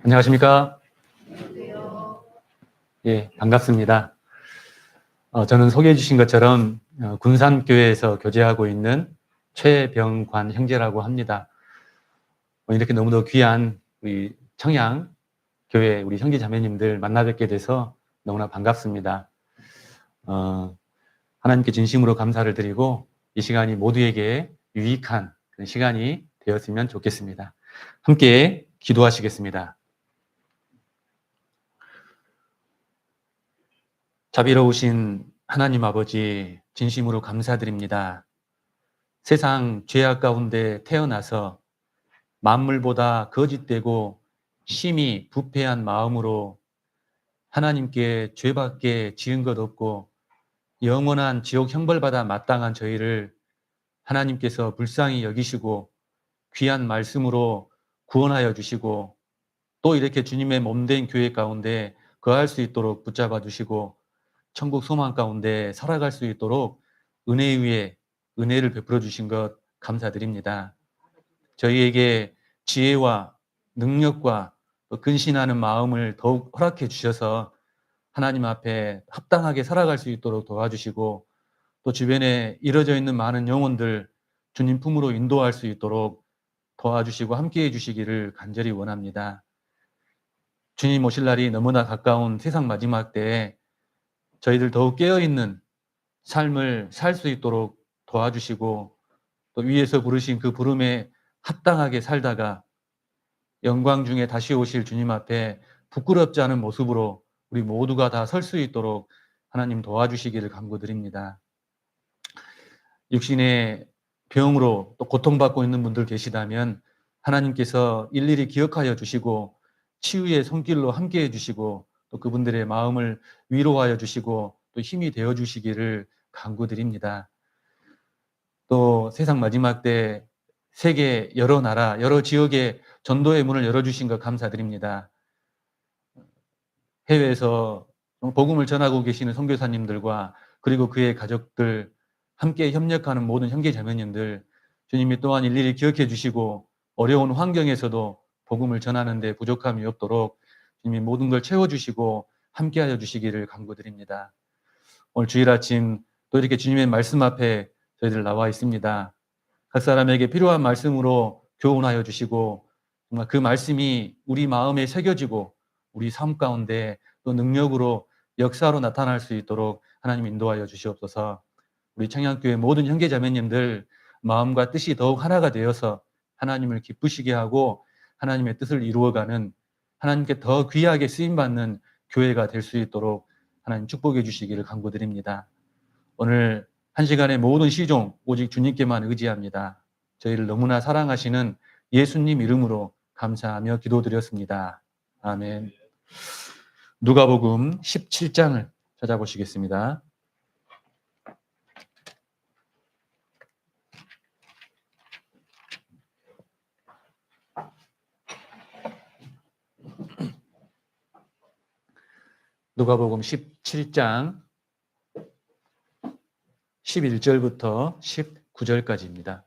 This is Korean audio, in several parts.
안녕하십니까? 예, 반갑습니다. 저는 소개해 주신 것처럼 군산교회에서 교제하고 있는 최병관 형제라고 합니다. 이렇게 너무도 귀한 우리 청양교회 우리 형제 자매님들 만나 뵙게 돼서 너무나 반갑습니다. 하나님께 진심으로 감사를 드리고 이 시간이 모두에게 유익한 그런 시간이 되었으면 좋겠습니다. 함께 기도하시겠습니다. 자비로우신 하나님 아버지, 진심으로 감사드립니다. 세상 죄악 가운데 태어나서 만물보다 거짓되고 심히 부패한 마음으로 하나님께 죄밖에 지은 것 없고 영원한 지옥 형벌받아 마땅한 저희를 하나님께서 불쌍히 여기시고 귀한 말씀으로 구원하여 주시고 또 이렇게 주님의 몸된 교회 가운데 거할 수 있도록 붙잡아 주시고 천국 소망 가운데 살아갈 수 있도록 은혜 위에 은혜를 베풀어 주신 것 감사드립니다. 저희에게 지혜와 능력과 또 근신하는 마음을 더욱 허락해 주셔서 하나님 앞에 합당하게 살아갈 수 있도록 도와주시고 또 주변에 이뤄져 있는 많은 영혼들 주님 품으로 인도할 수 있도록 도와주시고 함께해 주시기를 간절히 원합니다. 주님 오실 날이 너무나 가까운 세상 마지막 때에 저희들 더욱 깨어있는 삶을 살 수 있도록 도와주시고 또 위에서 부르신 그 부름에 합당하게 살다가 영광 중에 다시 오실 주님 앞에 부끄럽지 않은 모습으로 우리 모두가 다 설 수 있도록 하나님 도와주시기를 간구드립니다. 육신의 병으로 또 고통받고 있는 분들 계시다면 하나님께서 일일이 기억하여 주시고 치유의 손길로 함께해 주시고 또 그분들의 마음을 위로하여 주시고 또 힘이 되어 주시기를 간구드립니다. 또 세상 마지막 때 세계 여러 나라, 여러 지역에 전도의 문을 열어주신 것 감사드립니다. 해외에서 복음을 전하고 계시는 선교사님들과 그리고 그의 가족들, 함께 협력하는 모든 형제 자매님들, 주님이 또한 일일이 기억해 주시고 어려운 환경에서도 복음을 전하는 데 부족함이 없도록 주님이 모든 걸 채워주시고 함께하여 주시기를 간구드립니다. 오늘 주일 아침 또 이렇게 주님의 말씀 앞에 저희들 나와 있습니다. 각 사람에게 필요한 말씀으로 교훈하여 주시고 정말 그 말씀이 우리 마음에 새겨지고 우리 삶 가운데 또 능력으로 역사로 나타날 수 있도록 하나님 인도하여 주시옵소서. 우리 청양교회 모든 형제 자매님들 마음과 뜻이 더욱 하나가 되어서 하나님을 기쁘시게 하고 하나님의 뜻을 이루어가는 하나님께 더 귀하게 쓰임받는 교회가 될 수 있도록 하나님 축복해 주시기를 간구드립니다. 오늘 한 시간의 모든 시종 오직 주님께만 의지합니다. 저희를 너무나 사랑하시는 예수님 이름으로 감사하며 기도드렸습니다. 아멘. 누가복음 17장을 찾아보시겠습니다. 누가복음 17장 11절부터 19절까지입니다.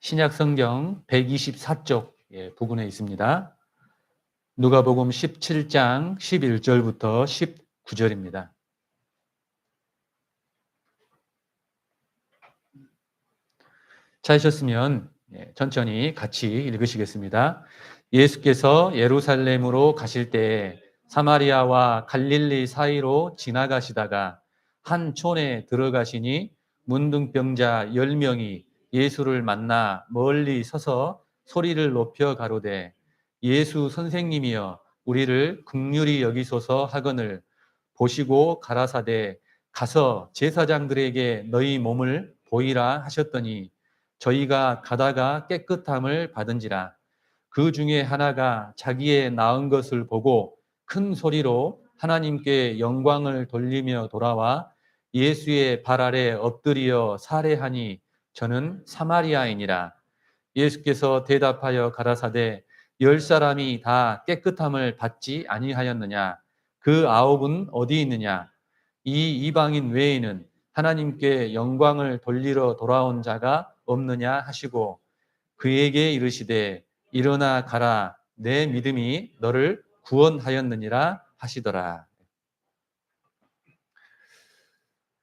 신약성경 124쪽 부근에 있습니다. 누가복음 17장 11절부터 19절입니다. 찾으셨으면 천천히 같이 읽으시겠습니다. 예수께서 예루살렘으로 가실 때에 사마리아와 갈릴리 사이로 지나가시다가 한 촌에 들어가시니 문둥병자 10명이 예수를 만나 멀리 서서 소리를 높여 가로되 예수 선생님이여 우리를 긍휼히 여기소서 하거늘 보시고 가라사대 가서 제사장들에게 너희 몸을 보이라 하셨더니 저희가 가다가 깨끗함을 받은지라. 그 중에 하나가 자기의 나은 것을 보고 큰 소리로 하나님께 영광을 돌리며 돌아와 예수의 발 아래 엎드려 살해하니 저는 사마리아인이라. 예수께서 대답하여 가라사대 10사람이 다 깨끗함을 받지 아니하였느냐? 그 9은 어디 있느냐? 이 이방인 외에는 하나님께 영광을 돌리러 돌아온 자가 없느냐 하시고 그에게 이르시되 일어나 가라. 내 믿음이 너를 구원하였느니라 하시더라.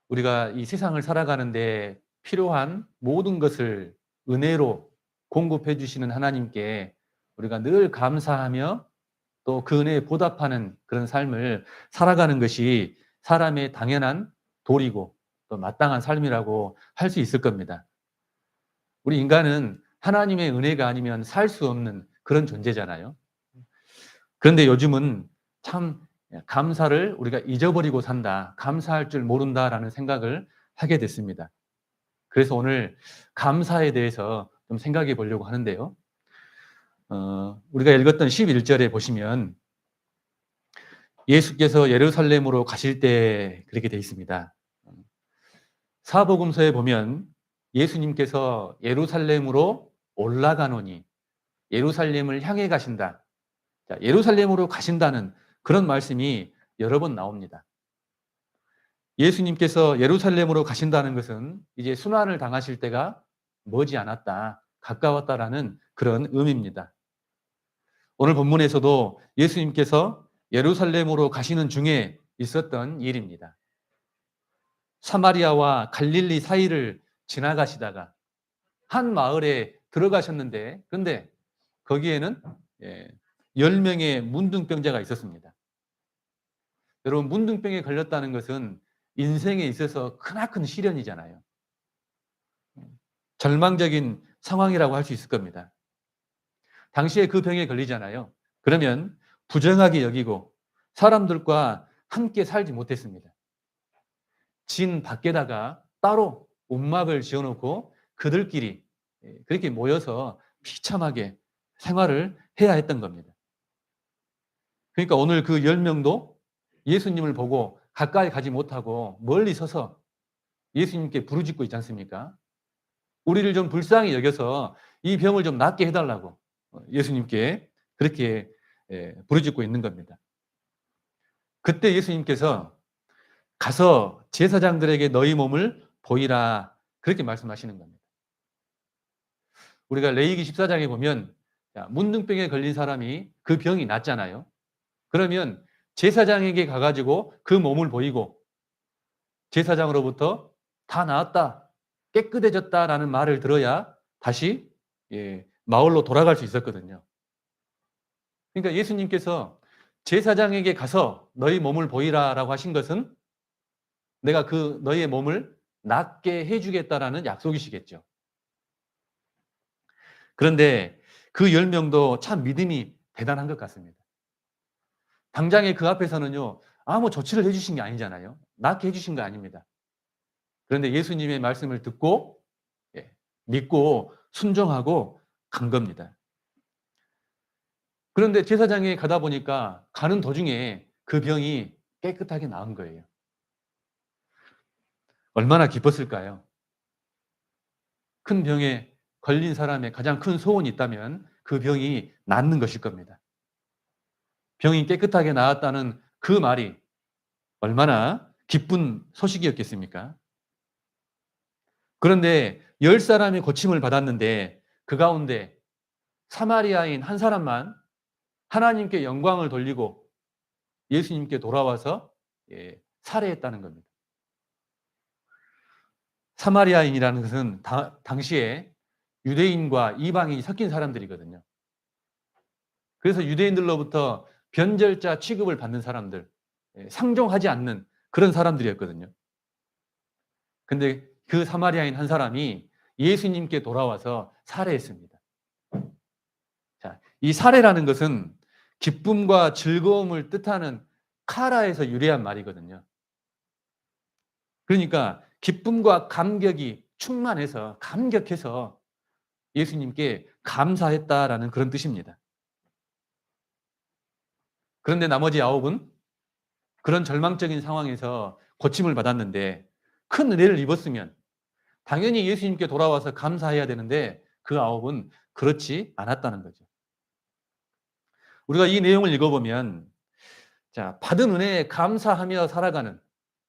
우리가 이 세상을 살아가는데 필요한 모든 것을 은혜로 공급해 주시는 하나님께 우리가 늘 감사하며 또 그 은혜에 보답하는 그런 삶을 살아가는 것이 사람의 당연한 도리고 또 마땅한 삶이라고 할 수 있을 겁니다. 우리 인간은 하나님의 은혜가 아니면 살 수 없는 그런 존재잖아요. 그런데 요즘은 참 감사를 우리가 잊어버리고 산다, 감사할 줄 모른다라는 생각을 하게 됐습니다. 그래서 오늘 감사에 대해서 좀 생각해 보려고 하는데요. 우리가 읽었던 11절에 보시면 예수께서 예루살렘으로 가실 때 그렇게 되어 있습니다. 사복음서에 보면 예수님께서 예루살렘으로 올라가노니, 예루살렘을 향해 가신다. 자, 예루살렘으로 가신다는 그런 말씀이 여러 번 나옵니다. 예수님께서 예루살렘으로 가신다는 것은 이제 순환을 당하실 때가 머지 않았다, 가까웠다라는 그런 의미입니다. 오늘 본문에서도 예수님께서 예루살렘으로 가시는 중에 있었던 일입니다. 사마리아와 갈릴리 사이를 지나가시다가 한 마을에 들어가셨는데, 그런데 거기에는 10명의 문둥병자가 있었습니다. 여러분, 문둥병에 걸렸다는 것은 인생에 있어서 크나큰 시련이잖아요. 절망적인 상황이라고 할 수 있을 겁니다. 당시에 그 병에 걸리잖아요. 그러면 부정하게 여기고 사람들과 함께 살지 못했습니다. 진 밖에다가 따로 움막을 지어놓고 그들끼리 그렇게 모여서 비참하게 생활을 해야 했던 겁니다. 그러니까 오늘 그 10명도 예수님을 보고 가까이 가지 못하고 멀리 서서 예수님께 부르짖고 있지 않습니까? 우리를 좀 불쌍히 여겨서 이 병을 좀 낫게 해달라고 예수님께 그렇게 부르짖고 있는 겁니다. 그때 예수님께서 가서 제사장들에게 너희 몸을 보이라, 그렇게 말씀하시는 겁니다. 우리가 레위기 14장에 보면 문둥병에 걸린 사람이 그 병이 낫잖아요. 그러면 제사장에게 가가지고 그 몸을 보이고 제사장으로부터 다 나았다, 깨끗해졌다라는 말을 들어야 다시 마을로 돌아갈 수 있었거든요. 그러니까 예수님께서 제사장에게 가서 너희 몸을 보이라라고 하신 것은 내가 그 너희의 몸을 낫게 해주겠다라는 약속이시겠죠. 그런데 그 10명도 참 믿음이 대단한 것 같습니다. 당장에 그 앞에서는요, 아무 조치를 해주신 게 아니잖아요. 낫게 해주신 거 아닙니다. 그런데 예수님의 말씀을 듣고 믿고 순종하고 간 겁니다. 그런데 제사장에 가다 보니까 가는 도중에 그 병이 깨끗하게 나은 거예요. 얼마나 기뻤을까요? 큰 병에 걸린 사람의 가장 큰 소원이 있다면 그 병이 낫는 것일 겁니다. 병이 깨끗하게 나았다는 그 말이 얼마나 기쁜 소식이었겠습니까? 그런데 10사람이 고침을 받았는데 그 가운데 사마리아인 한 사람만 하나님께 영광을 돌리고 예수님께 돌아와서 살해했다는 겁니다. 사마리아인이라는 것은 당시에 유대인과 이방인이 섞인 사람들이거든요. 그래서 유대인들로부터 변절자 취급을 받는 사람들, 상종하지 않는 그런 사람들이었거든요. 근데 그 사마리아인 한 사람이 예수님께 돌아와서 살해했습니다. 자, 이 살해라는 것은 기쁨과 즐거움을 뜻하는 카라에서 유래한 말이거든요. 그러니까 기쁨과 감격이 충만해서 감격해서 예수님께 감사했다라는 그런 뜻입니다. 그런데 나머지 9은 그런 절망적인 상황에서 고침을 받았는데 큰 은혜를 입었으면 당연히 예수님께 돌아와서 감사해야 되는데 그 9은 그렇지 않았다는 거죠. 우리가 이 내용을 읽어보면 받은 은혜에 감사하며 살아가는,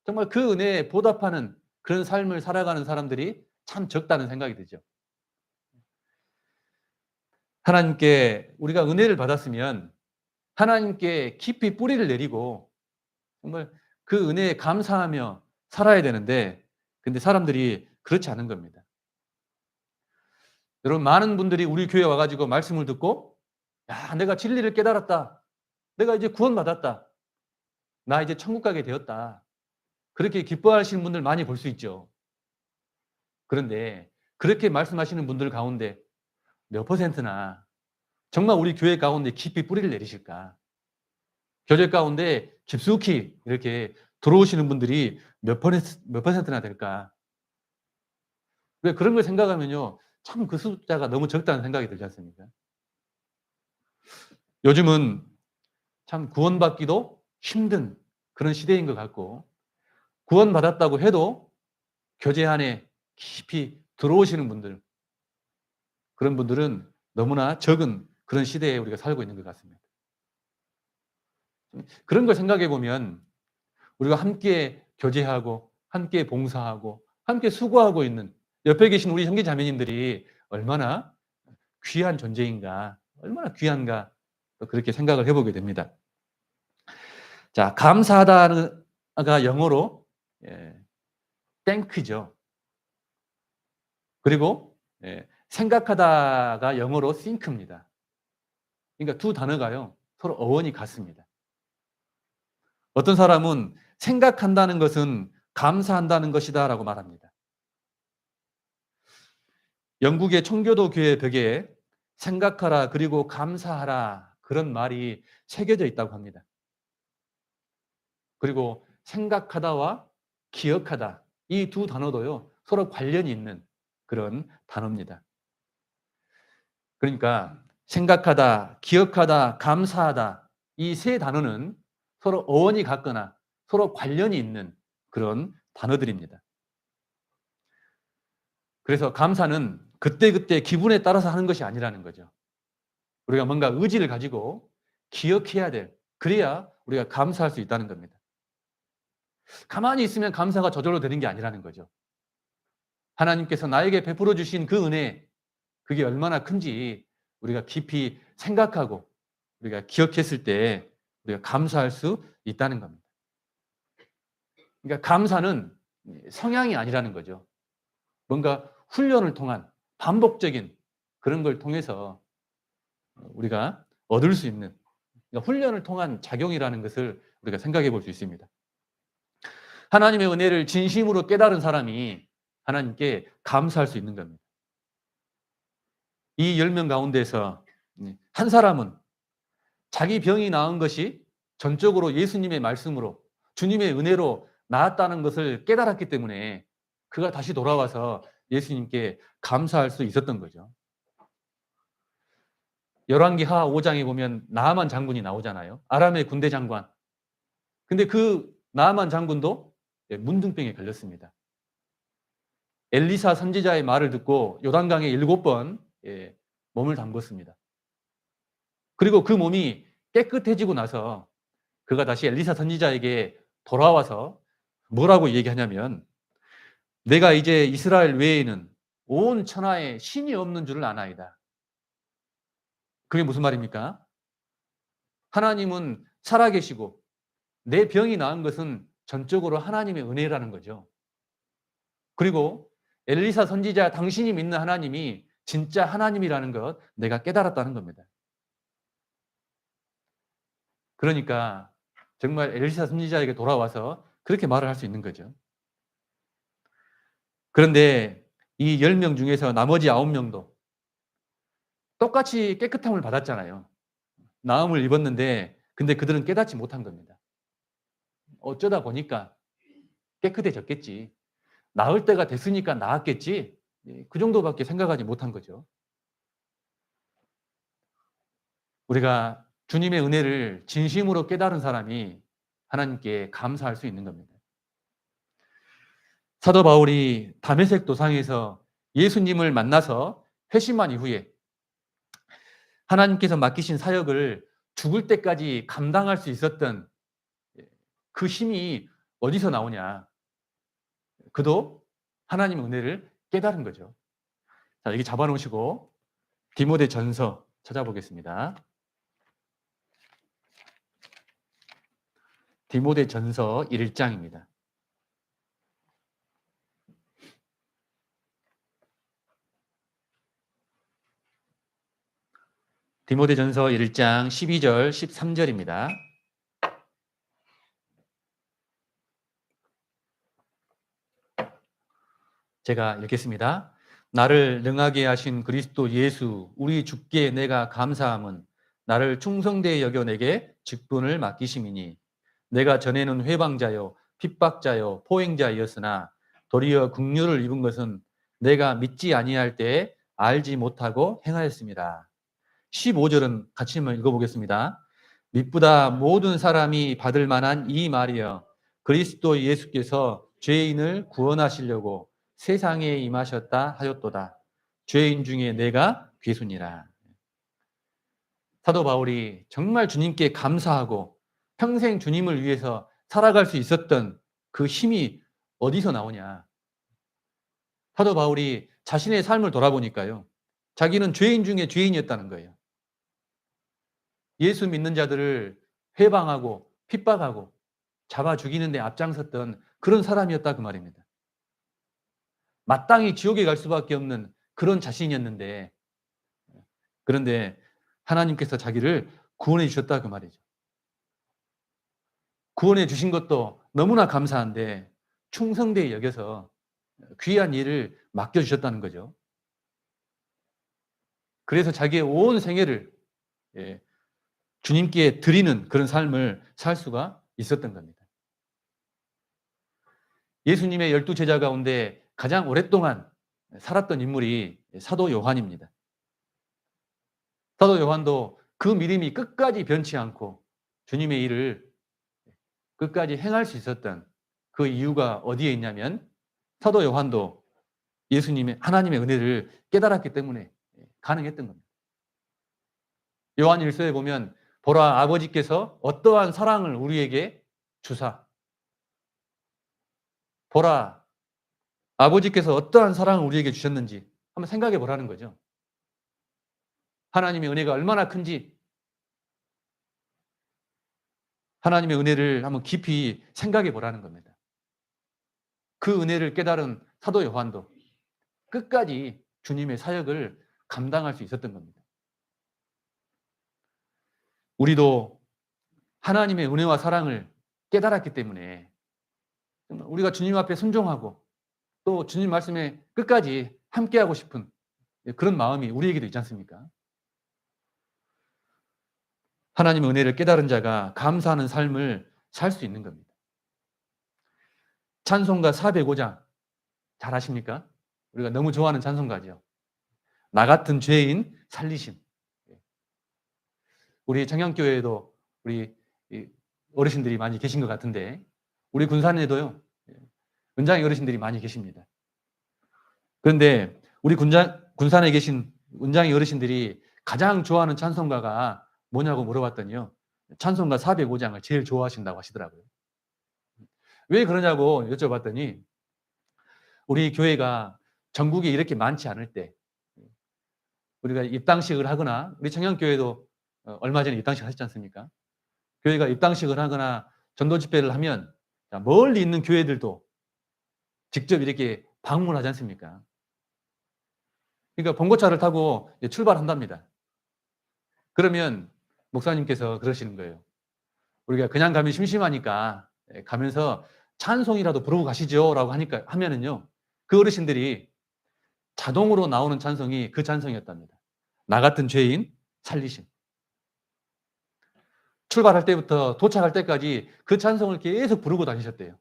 정말 그 은혜에 보답하는 그런 삶을 살아가는 사람들이 참 적다는 생각이 들죠. 하나님께 우리가 은혜를 받았으면 하나님께 깊이 뿌리를 내리고 정말 그 은혜에 감사하며 살아야 되는데, 근데 사람들이 그렇지 않은 겁니다. 여러분, 많은 분들이 우리 교회 와가지고 말씀을 듣고, 야, 내가 진리를 깨달았다. 내가 이제 구원받았다. 나 이제 천국 가게 되었다. 그렇게 기뻐하시는 분들 많이 볼 수 있죠. 그런데 그렇게 말씀하시는 분들 가운데 몇 퍼센트나 정말 우리 교회 가운데 깊이 뿌리를 내리실까? 교회 가운데 깊숙이 이렇게 들어오시는 분들이 몇 퍼센트나 될까? 왜 그런 걸 생각하면요, 참 그 숫자가 너무 적다는 생각이 들지 않습니까? 요즘은 참 구원받기도 힘든 그런 시대인 것 같고, 구원받았다고 해도 교제 안에 깊이 들어오시는 분들, 그런 분들은 너무나 적은 그런 시대에 우리가 살고 있는 것 같습니다. 그런 걸 생각해 보면 우리가 함께 교제하고 함께 봉사하고 함께 수고하고 있는 옆에 계신 우리 형제 자매님들이 얼마나 귀한 존재인가, 얼마나 귀한가, 또 그렇게 생각을 해보게 됩니다. 자, 감사하다가 영어로 thank죠. 그리고 생각하다가 영어로 think입니다. 그러니까 두 단어가요, 서로 어원이 같습니다. 어떤 사람은 생각한다는 것은 감사한다는 것이다라고 말합니다. 영국의 청교도 교회 벽에 생각하라 그리고 감사하라 그런 말이 새겨져 있다고 합니다. 그리고 생각하다와 기억하다, 이 두 단어도요, 서로 관련이 있는 그런 단어입니다. 그러니까 생각하다, 기억하다, 감사하다, 이 세 단어는 서로 어원이 같거나 서로 관련이 있는 그런 단어들입니다. 그래서 감사는 그때그때 기분에 따라서 하는 것이 아니라는 거죠. 우리가 뭔가 의지를 가지고 기억해야 될, 그래야 우리가 감사할 수 있다는 겁니다. 가만히 있으면 감사가 저절로 되는 게 아니라는 거죠. 하나님께서 나에게 베풀어 주신 그 은혜, 그게 얼마나 큰지 우리가 깊이 생각하고 우리가 기억했을 때 우리가 감사할 수 있다는 겁니다. 그러니까 감사는 성향이 아니라는 거죠. 뭔가 훈련을 통한 반복적인 그런 걸 통해서 우리가 얻을 수 있는, 그러니까 훈련을 통한 작용이라는 것을 우리가 생각해 볼 수 있습니다. 하나님의 은혜를 진심으로 깨달은 사람이 하나님께 감사할 수 있는 겁니다. 이 10명 가운데서 한 사람은 자기 병이 나은 것이 전적으로 예수님의 말씀으로, 주님의 은혜로 나았다는 것을 깨달았기 때문에 그가 다시 돌아와서 예수님께 감사할 수 있었던 거죠. 열왕기하 5장에 보면 나아만 장군이 나오잖아요. 아람의 군대 장관. 근데 그 나아만 장군도 문둥병에 걸렸습니다. 엘리사 선지자의 말을 듣고 요단강에 7번 몸을 담궜습니다. 그리고 그 몸이 깨끗해지고 나서 그가 다시 엘리사 선지자에게 돌아와서 뭐라고 얘기하냐면, 내가 이제 이스라엘 외에는 온 천하에 신이 없는 줄을 아나이다. 그게 무슨 말입니까? 하나님은 살아계시고 내 병이 나은 것은 전적으로 하나님의 은혜라는 거죠. 그리고 엘리사 선지자, 당신이 믿는 하나님이 진짜 하나님이라는 것 내가 깨달았다는 겁니다. 그러니까 정말 엘리사 선지자에게 돌아와서 그렇게 말을 할 수 있는 거죠. 그런데 이 10명 중에서 나머지 9명도 똑같이 깨끗함을 받았잖아요. 나음을 입었는데, 근데 그들은 깨닫지 못한 겁니다. 어쩌다 보니까 깨끗해졌겠지. 나을 때가 됐으니까 나았겠지. 그 정도밖에 생각하지 못한 거죠. 우리가 주님의 은혜를 진심으로 깨달은 사람이 하나님께 감사할 수 있는 겁니다. 사도 바울이 다메섹 도상에서 예수님을 만나서 회심한 이후에 하나님께서 맡기신 사역을 죽을 때까지 감당할 수 있었던 그 힘이 어디서 나오냐? 그도 하나님의 은혜를 깨달은 거죠. 자, 여기 잡아놓으시고 디모데 전서 찾아보겠습니다. 디모데전서 1장입니다. 디모데전서 1장 12절 13절입니다. 제가 읽겠습니다. 나를 능하게 하신 그리스도 예수 우리 주께 내가 감사함은 나를 충성되이 여겨 내게 직분을 맡기심이니 내가 전에는 회방자요 핍박자요 포행자이었으나 도리어 긍휼을 입은 것은 내가 믿지 아니할 때에 알지 못하고 행하였습니다. 15절은 같이 한번 읽어보겠습니다. 믿보다 모든 사람이 받을 만한 이 말이여 그리스도 예수께서 죄인을 구원하시려고 세상에 임하셨다 하였도다. 죄인 중에 내가 괴순이라. 사도 바울이 정말 주님께 감사하고 평생 주님을 위해서 살아갈 수 있었던 그 힘이 어디서 나오냐. 사도 바울이 자신의 삶을 돌아보니까요. 자기는 죄인 중에 죄인이었다는 거예요. 예수 믿는 자들을 회방하고 핍박하고 잡아 죽이는 데 앞장섰던 그런 사람이었다 그 말입니다. 마땅히 지옥에 갈 수밖에 없는 그런 자신이었는데 그런데 하나님께서 자기를 구원해 주셨다 그 말이죠. 구원해 주신 것도 너무나 감사한데 충성되이 여겨서 귀한 일을 맡겨주셨다는 거죠. 그래서 자기의 온 생애를 주님께 드리는 그런 삶을 살 수가 있었던 겁니다. 예수님의 12제자 가운데 가장 오랫동안 살았던 인물이 사도 요한입니다. 사도 요한도 그 믿음이 끝까지 변치 않고 주님의 일을 끝까지 행할 수 있었던 그 이유가 어디에 있냐면 사도 요한도 예수님의 하나님의 은혜를 깨달았기 때문에 가능했던 겁니다. 요한 1서에 보면 보라 아버지께서 어떠한 사랑을 우리에게 주사 보라 아버지께서 어떠한 사랑을 우리에게 주셨는지 한번 생각해 보라는 거죠. 하나님의 은혜가 얼마나 큰지 하나님의 은혜를 한번 깊이 생각해 보라는 겁니다. 그 은혜를 깨달은 사도 요한도 끝까지 주님의 사역을 감당할 수 있었던 겁니다. 우리도 하나님의 은혜와 사랑을 깨달았기 때문에 우리가 주님 앞에 순종하고 또 주님 말씀에 끝까지 함께하고 싶은 그런 마음이 우리에게도 있지 않습니까? 하나님의 은혜를 깨달은 자가 감사하는 삶을 살 수 있는 겁니다. 찬송가 405장 잘 아십니까? 우리가 너무 좋아하는 찬송가죠. 나 같은 죄인 살리심. 우리 청양교회에도 우리 어르신들이 많이 계신 것 같은데 우리 군산에도요. 은장의 어르신들이 많이 계십니다. 그런데 우리 군산에 계신 은장의 어르신들이 가장 좋아하는 찬송가가 뭐냐고 물어봤더니요. 찬송가 405장을 제일 좋아하신다고 하시더라고요. 왜 그러냐고 여쭤봤더니 우리 교회가 전국에 이렇게 많지 않을 때 우리가 입당식을 하거나 우리 청양교회도 얼마 전에 입당식 하셨지 않습니까? 교회가 입당식을 하거나 전도 집회를 하면 멀리 있는 교회들도 직접 이렇게 방문하지 않습니까? 그러니까 봉고차를 타고 출발한답니다. 그러면 목사님께서 그러시는 거예요. 우리가 그냥 가면 심심하니까 가면서 찬송이라도 부르고 가시죠 라고 하면은요. 그 어르신들이 자동으로 나오는 찬송이 그 찬송이었답니다. 나 같은 죄인 살리심. 출발할 때부터 도착할 때까지 그 찬송을 계속 부르고 다니셨대요.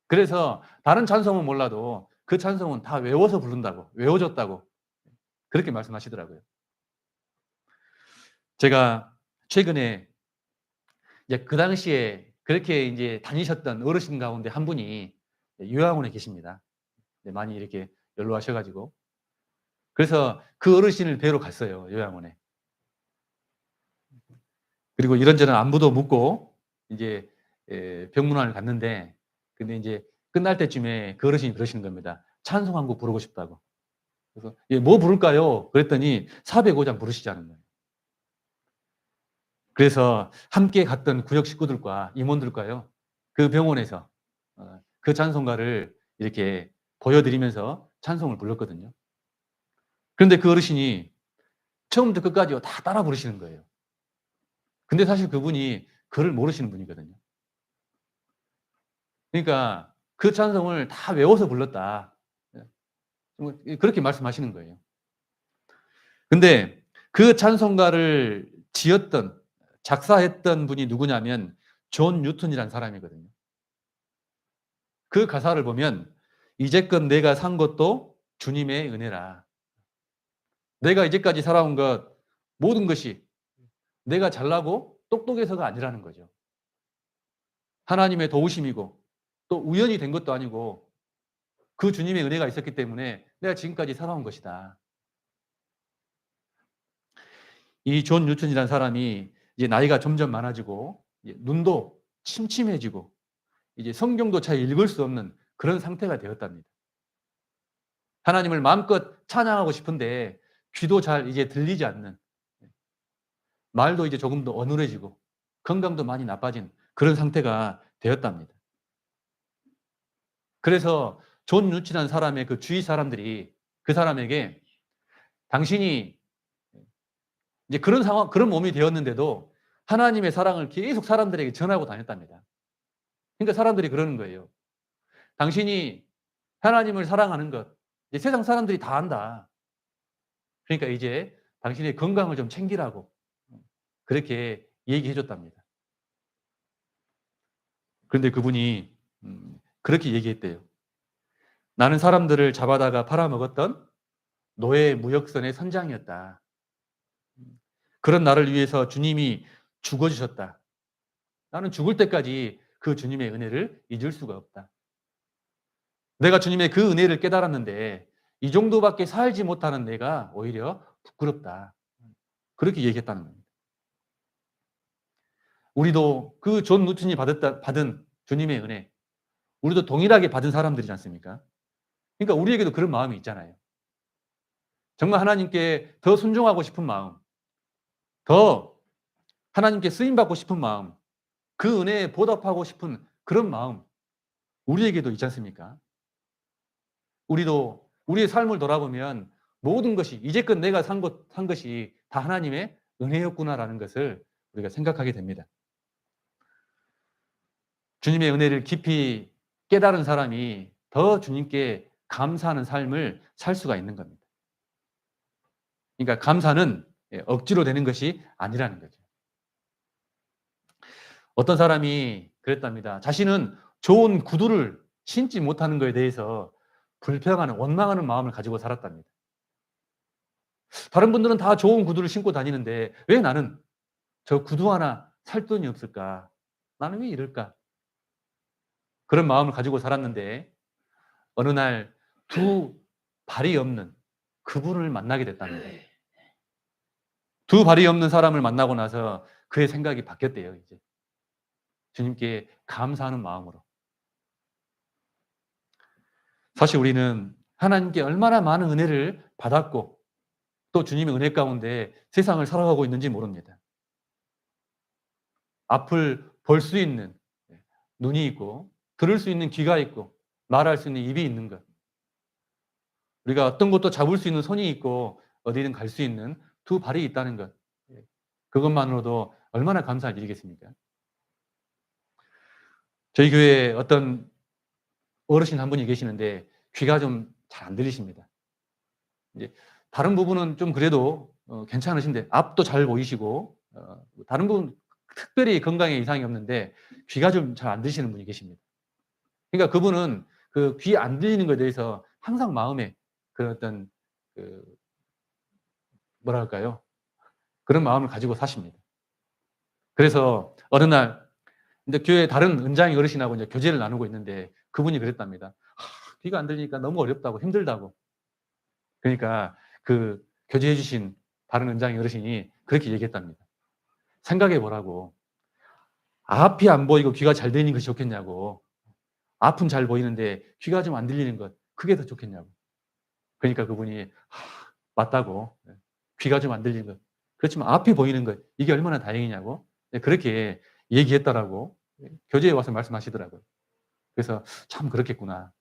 그래서 다른 찬송은 몰라도 그 찬송은 다 외워서 부른다고, 외워줬다고 그렇게 말씀하시더라고요. 제가 최근에 이제 그 당시에 그렇게 이제 다니셨던 어르신 가운데 한 분이 요양원에 계십니다. 많이 이렇게 연로하셔가지고. 그래서 그 어르신을 뵈러 갔어요, 요양원에. 그리고 이런저런 안부도 묻고 이제 병문안을 갔는데 근데 이제 끝날 때쯤에 그 어르신이 그러시는 겁니다. 찬송 한 곡 부르고 싶다고. 그래서 예, 뭐 부를까요? 그랬더니 405장 부르시자는 거예요. 그래서 함께 갔던 구역 식구들과 임원들과요, 그 병원에서 그 찬송가를 이렇게 보여드리면서 찬송을 불렀거든요. 그런데 그 어르신이 처음부터 끝까지 다 따라 부르시는 거예요. 근데 사실 그분이 글을 모르시는 분이거든요. 그러니까 그 찬송을 다 외워서 불렀다. 그렇게 말씀하시는 거예요. 근데 그 찬송가를 지었던, 작사했던 분이 누구냐면 존 뉴턴이라는 사람이거든요. 그 가사를 보면 이제껏 내가 산 것도 주님의 은혜라. 내가 이제까지 살아온 것 모든 것이 내가 잘나고 똑똑해서가 아니라는 거죠. 하나님의 도우심이고 또 우연이 된 것도 아니고 그 주님의 은혜가 있었기 때문에 내가 지금까지 살아온 것이다. 이 존 뉴턴이라는 사람이 이제 나이가 점점 많아지고 눈도 침침해지고 이제 성경도 잘 읽을 수 없는 그런 상태가 되었답니다. 하나님을 마음껏 찬양하고 싶은데 귀도 잘 이제 들리지 않는, 말도 이제 조금 더 어눌해지고 건강도 많이 나빠진 그런 상태가 되었답니다. 그래서 존 뉴턴이라는 사람의 그 주위 사람들이 그 사람에게 당신이 이제 그런 상황, 그런 몸이 되었는데도 하나님의 사랑을 계속 사람들에게 전하고 다녔답니다. 그러니까 사람들이 그러는 거예요. 당신이 하나님을 사랑하는 것, 이제 세상 사람들이 다 안다. 그러니까 이제 당신의 건강을 좀 챙기라고 그렇게 얘기해 줬답니다. 그런데 그분이 그렇게 얘기했대요. 나는 사람들을 잡아다가 팔아먹었던 노예 무역선의 선장이었다. 그런 나를 위해서 주님이 죽어주셨다. 나는 죽을 때까지 그 주님의 은혜를 잊을 수가 없다. 내가 주님의 그 은혜를 깨달았는데 이 정도밖에 살지 못하는 내가 오히려 부끄럽다. 그렇게 얘기했다는 겁니다. 우리도 그 존 누튼이 받은 주님의 은혜, 우리도 동일하게 받은 사람들이지 않습니까? 그러니까 우리에게도 그런 마음이 있잖아요. 정말 하나님께 더 순종하고 싶은 마음, 더 하나님께 쓰임받고 싶은 마음, 그 은혜에 보답하고 싶은 그런 마음, 우리에게도 있지 않습니까? 우리도 우리의 삶을 돌아보면 모든 것이 이제껏 내가 산 것이 다 하나님의 은혜였구나라는 것을 우리가 생각하게 됩니다. 주님의 은혜를 깊이 깨달은 사람이 더 주님께 감사하는 삶을 살 수가 있는 겁니다. 그러니까 감사는 억지로 되는 것이 아니라는 거죠. 어떤 사람이 그랬답니다. 자신은 좋은 구두를 신지 못하는 것에 대해서 불평하는, 원망하는 마음을 가지고 살았답니다. 다른 분들은 다 좋은 구두를 신고 다니는데 왜 나는 저 구두 하나 살 돈이 없을까? 나는 왜 이럴까? 그런 마음을 가지고 살았는데 어느 날 두 발이 없는 그분을 만나게 됐답니다. 두 발이 없는 사람을 만나고 나서 그의 생각이 바뀌었대요. 이제 주님께 감사하는 마음으로. 사실 우리는 하나님께 얼마나 많은 은혜를 받았고 또 주님의 은혜 가운데 세상을 살아가고 있는지 모릅니다. 앞을 볼 수 있는 눈이 있고 들을 수 있는 귀가 있고 말할 수 있는 입이 있는 것. 우리가 어떤 것도 잡을 수 있는 손이 있고 어디든 갈 수 있는 두 발이 있다는 것. 그것만으로도 얼마나 감사할 일이겠습니까? 저희 교회에 어떤 어르신 한 분이 계시는데 귀가 좀 잘 안 들리십니다. 이제 다른 부분은 좀 그래도 괜찮으신데 앞도 잘 보이시고 다른 부분 특별히 건강에 이상이 없는데 귀가 좀 잘 안 들리시는 분이 계십니다. 그러니까 그분은 그 귀 안 들리는 것에 대해서 항상 마음에 그런 어떤 그 뭐랄까요? 그런 마음을 가지고 사십니다. 그래서 어느 날 이제 교회 다른 은장이 어르신하고 이제 교제를 나누고 있는데 그분이 그랬답니다. 귀가 안 들리니까 너무 어렵다고 힘들다고. 그러니까 그 교제해 주신 다른 은장의 어르신이 그렇게 얘기했답니다. 생각해 보라고. 앞이 안 보이고 귀가 잘 들리는 것이 좋겠냐고. 앞은 잘 보이는데 귀가 좀 안 들리는 것, 그게 더 좋겠냐고. 그러니까 그분이 맞다고. 귀가 좀 안 들리는 거. 그렇지만 앞이 보이는 거 이게 얼마나 다행이냐고. 그렇게 얘기했다라고 교제에 와서 말씀하시더라고요. 그래서 참 그렇겠구나.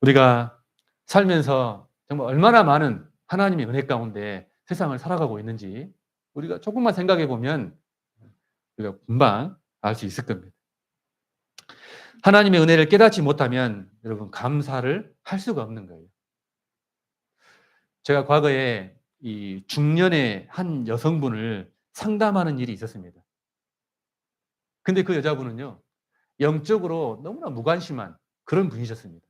우리가 살면서 정말 얼마나 많은 하나님의 은혜 가운데 세상을 살아가고 있는지 우리가 조금만 생각해 보면 우리가 금방 알 수 있을 겁니다. 하나님의 은혜를 깨닫지 못하면 여러분 감사를 할 수가 없는 거예요. 제가 과거에 이 중년의 한 여성분을 상담하는 일이 있었습니다. 근데 그 여자분은요, 영적으로 너무나 무관심한 그런 분이셨습니다.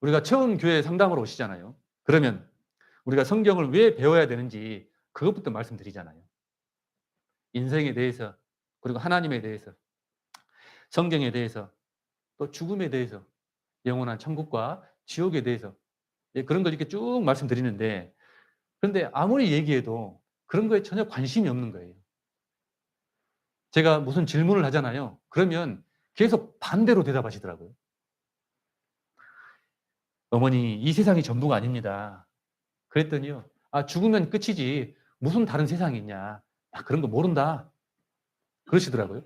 우리가 처음 교회 상담으로 오시잖아요. 그러면 우리가 성경을 왜 배워야 되는지 그것부터 말씀드리잖아요. 인생에 대해서, 그리고 하나님에 대해서, 성경에 대해서, 또 죽음에 대해서, 영원한 천국과 지옥에 대해서 그런 걸 이렇게 쭉 말씀드리는데 그런데 아무리 얘기해도 그런 거에 전혀 관심이 없는 거예요. 제가 무슨 질문을 하잖아요. 그러면 계속 반대로 대답하시더라고요. 어머니, 이 세상이 전부가 아닙니다. 그랬더니요. 죽으면 끝이지. 무슨 다른 세상이 있냐. 그런 거 모른다. 그러시더라고요.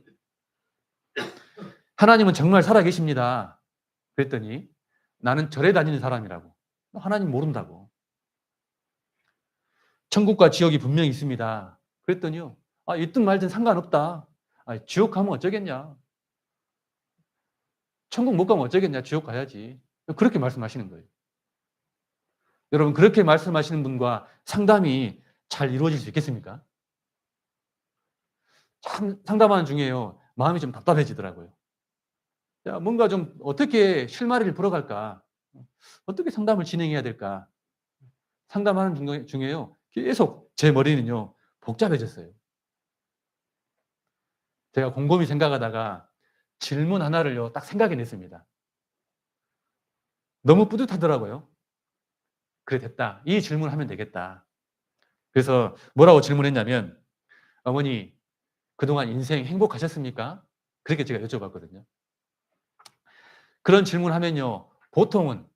하나님은 정말 살아계십니다. 그랬더니 나는 절에 다니는 사람이라고. 하나님 모른다고. 천국과 지옥이 분명히 있습니다. 그랬더니요. 있든 말든 상관없다. 지옥 가면 어쩌겠냐. 천국 못 가면 어쩌겠냐. 지옥 가야지. 그렇게 말씀하시는 거예요. 여러분 그렇게 말씀하시는 분과 상담이 잘 이루어질 수 있겠습니까? 참 상담하는 중에요. 마음이 좀 답답해지더라고요. 야, 뭔가 좀 어떻게 실마리를 풀어갈까? 어떻게 상담을 진행해야 될까? 상담하는 중에요. 계속 제 머리는요. 복잡해졌어요. 제가 곰곰이 생각하다가 질문 하나를요. 딱 생각해냈습니다. 너무 뿌듯하더라고요. 그래 됐다. 이 질문을 하면 되겠다. 그래서 뭐라고 질문했냐면 어머니 그동안 인생 행복하셨습니까? 그렇게 제가 여쭤봤거든요. 그런 질문하면요. 보통은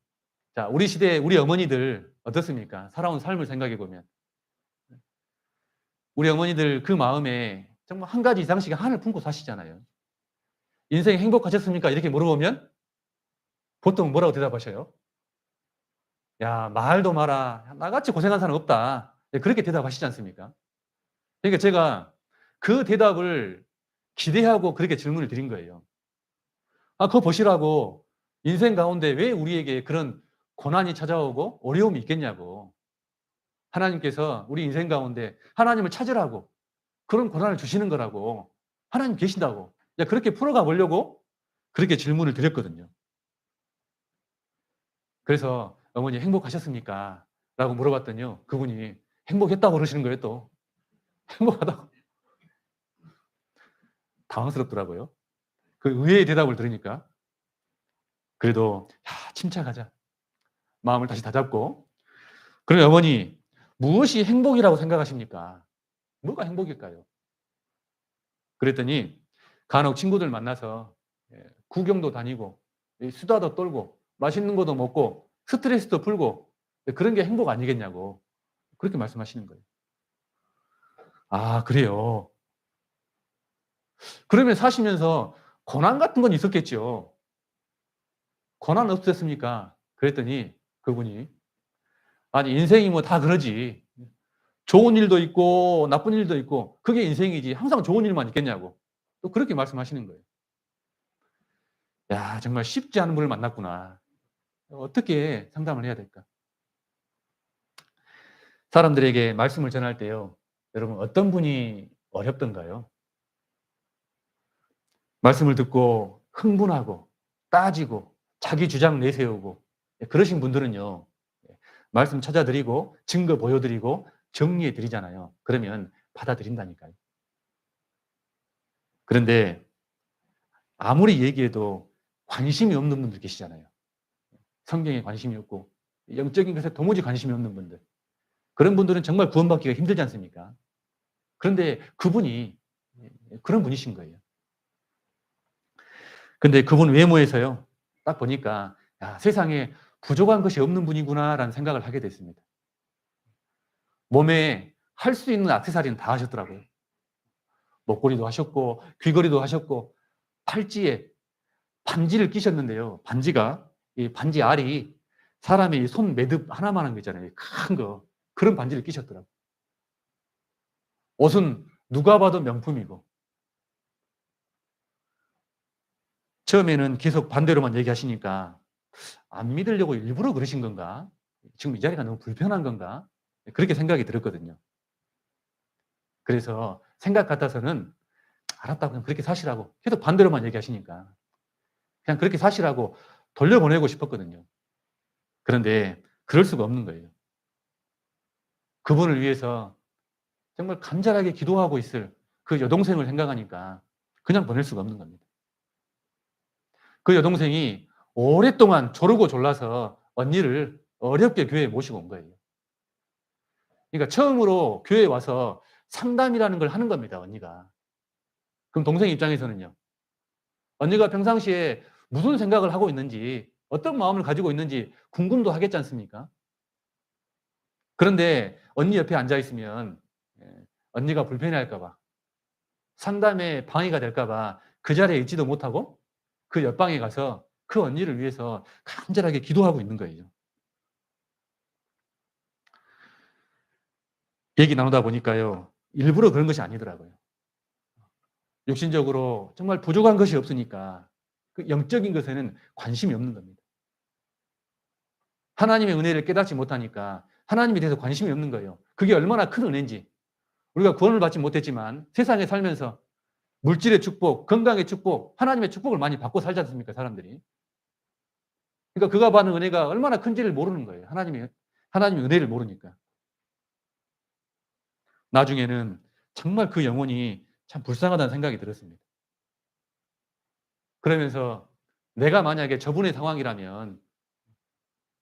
자, 우리 시대의 우리 어머니들 어떻습니까? 살아온 삶을 생각해 보면 우리 어머니들 그 마음에 정말 한 가지 이상씩 한을 품고 사시잖아요. 인생 행복하셨습니까? 이렇게 물어보면 보통 뭐라고 대답하셔요? 야, 말도 마라. 나같이 고생한 사람 없다. 그렇게 대답하시지 않습니까? 그러니까 제가 그 대답을 기대하고 그렇게 질문을 드린 거예요. 그거 보시라고 인생 가운데 왜 우리에게 그런 고난이 찾아오고 어려움이 있겠냐고. 하나님께서 우리 인생 가운데 하나님을 찾으라고 그런 고난을 주시는 거라고. 하나님 계신다고. 그렇게 풀어가 보려고 그렇게 질문을 드렸거든요. 그래서 어머니 행복하셨습니까? 라고 물어봤더니요. 그분이 행복했다고 그러시는 거예요, 또. 행복하다고. 당황스럽더라고요. 그 의외의 대답을 들으니까. 그래도, 침착하자. 마음을 다시 다잡고. 그러면 어머니, 무엇이 행복이라고 생각하십니까? 뭐가 행복일까요? 그랬더니 간혹 친구들 만나서 구경도 다니고 수다도 떨고 맛있는 것도 먹고 스트레스도 풀고 그런 게 행복 아니겠냐고 그렇게 말씀하시는 거예요. 그래요. 그러면 사시면서 고난 같은 건 있었겠죠. 고난 없으셨습니까? 그랬더니 그분이 아니 인생이 뭐 다 그러지. 좋은 일도 있고 나쁜 일도 있고 그게 인생이지 항상 좋은 일만 있겠냐고 또 그렇게 말씀하시는 거예요. 야, 정말 쉽지 않은 분을 만났구나. 어떻게 상담을 해야 될까? 사람들에게 말씀을 전할 때요. 여러분 어떤 분이 어렵던가요? 말씀을 듣고 흥분하고 따지고 자기 주장 내세우고 그러신 분들은요. 말씀 찾아드리고 증거 보여드리고 정리해 드리잖아요. 그러면 받아들인다니까요. 그런데 아무리 얘기해도 관심이 없는 분들 계시잖아요. 성경에 관심이 없고 영적인 것에 도무지 관심이 없는 분들. 그런 분들은 정말 구원받기가 힘들지 않습니까? 그런데 그분이 그런 분이신 거예요. 근데 그분 외모에서요. 딱 보니까 세상에 부족한 것이 없는 분이구나라는 생각을 하게 됐습니다. 몸에 할 수 있는 액세서리는 다 하셨더라고요. 목걸이도 하셨고 귀걸이도 하셨고 팔찌에 반지를 끼셨는데요. 반지가 이 반지 알이 사람의 손 매듭 하나만한 거 있잖아요. 큰 거. 그런 반지를 끼셨더라고요. 옷은 누가 봐도 명품이고. 처음에는 계속 반대로만 얘기하시니까 안 믿으려고 일부러 그러신 건가? 지금 이 자리가 너무 불편한 건가? 그렇게 생각이 들었거든요. 그래서 생각 같아서는 알았다, 그냥 그렇게 사시라고. 계속 반대로만 얘기하시니까 그냥 그렇게 사시라고 돌려보내고 싶었거든요. 그런데 그럴 수가 없는 거예요. 그분을 위해서 정말 간절하게 기도하고 있을 그 여동생을 생각하니까 그냥 보낼 수가 없는 겁니다. 그 여동생이 오랫동안 조르고 졸라서 언니를 어렵게 교회에 모시고 온 거예요. 그러니까 처음으로 교회에 와서 상담이라는 걸 하는 겁니다, 언니가. 그럼 동생 입장에서는요. 언니가 평상시에 무슨 생각을 하고 있는지, 어떤 마음을 가지고 있는지 궁금도 하겠지 않습니까? 그런데 언니 옆에 앉아 있으면 언니가 불편해할까 봐, 상담에 방해가 될까 봐 그 자리에 있지도 못하고 그 옆방에 가서 그 언니를 위해서 간절하게 기도하고 있는 거예요. 얘기 나누다 보니까요. 일부러 그런 것이 아니더라고요. 육신적으로 정말 부족한 것이 없으니까 그 영적인 것에는 관심이 없는 겁니다. 하나님의 은혜를 깨닫지 못하니까 하나님에 대해서 관심이 없는 거예요. 그게 얼마나 큰 은혜인지. 우리가 구원을 받지 못했지만 세상에 살면서 물질의 축복, 건강의 축복, 하나님의 축복을 많이 받고 살지 않습니까, 사람들이? 그러니까 그가 받는 은혜가 얼마나 큰지를 모르는 거예요. 하나님의 은혜를 모르니까. 나중에는 정말 그 영혼이 참 불쌍하다는 생각이 들었습니다. 그러면서 내가 만약에 저분의 상황이라면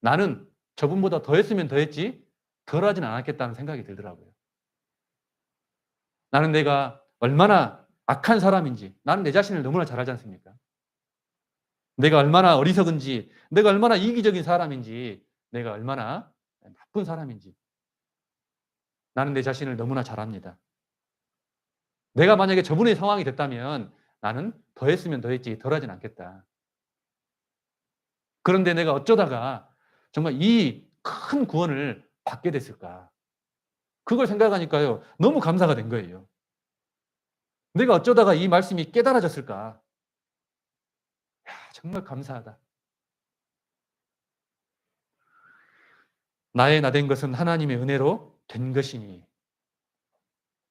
나는 저분보다 더 했으면 더 했지 덜 하진 않았겠다는 생각이 들더라고요. 나는 내가 얼마나 악한 사람인지 나는 내 자신을 너무나 잘 알지 않습니까? 내가 얼마나 어리석은지, 내가 얼마나 이기적인 사람인지, 내가 얼마나 나쁜 사람인지 나는 내 자신을 너무나 잘 압니다. 내가 만약에 저분의 상황이 됐다면 나는 더 했으면 더 했지 덜 하진 않겠다. 그런데 내가 어쩌다가 정말 이 큰 구원을 받게 됐을까? 그걸 생각하니까요. 너무 감사가 된 거예요. 내가 어쩌다가 이 말씀이 깨달아졌을까? 야, 정말 감사하다. 나의 나 된 것은 하나님의 은혜로 된 것이니.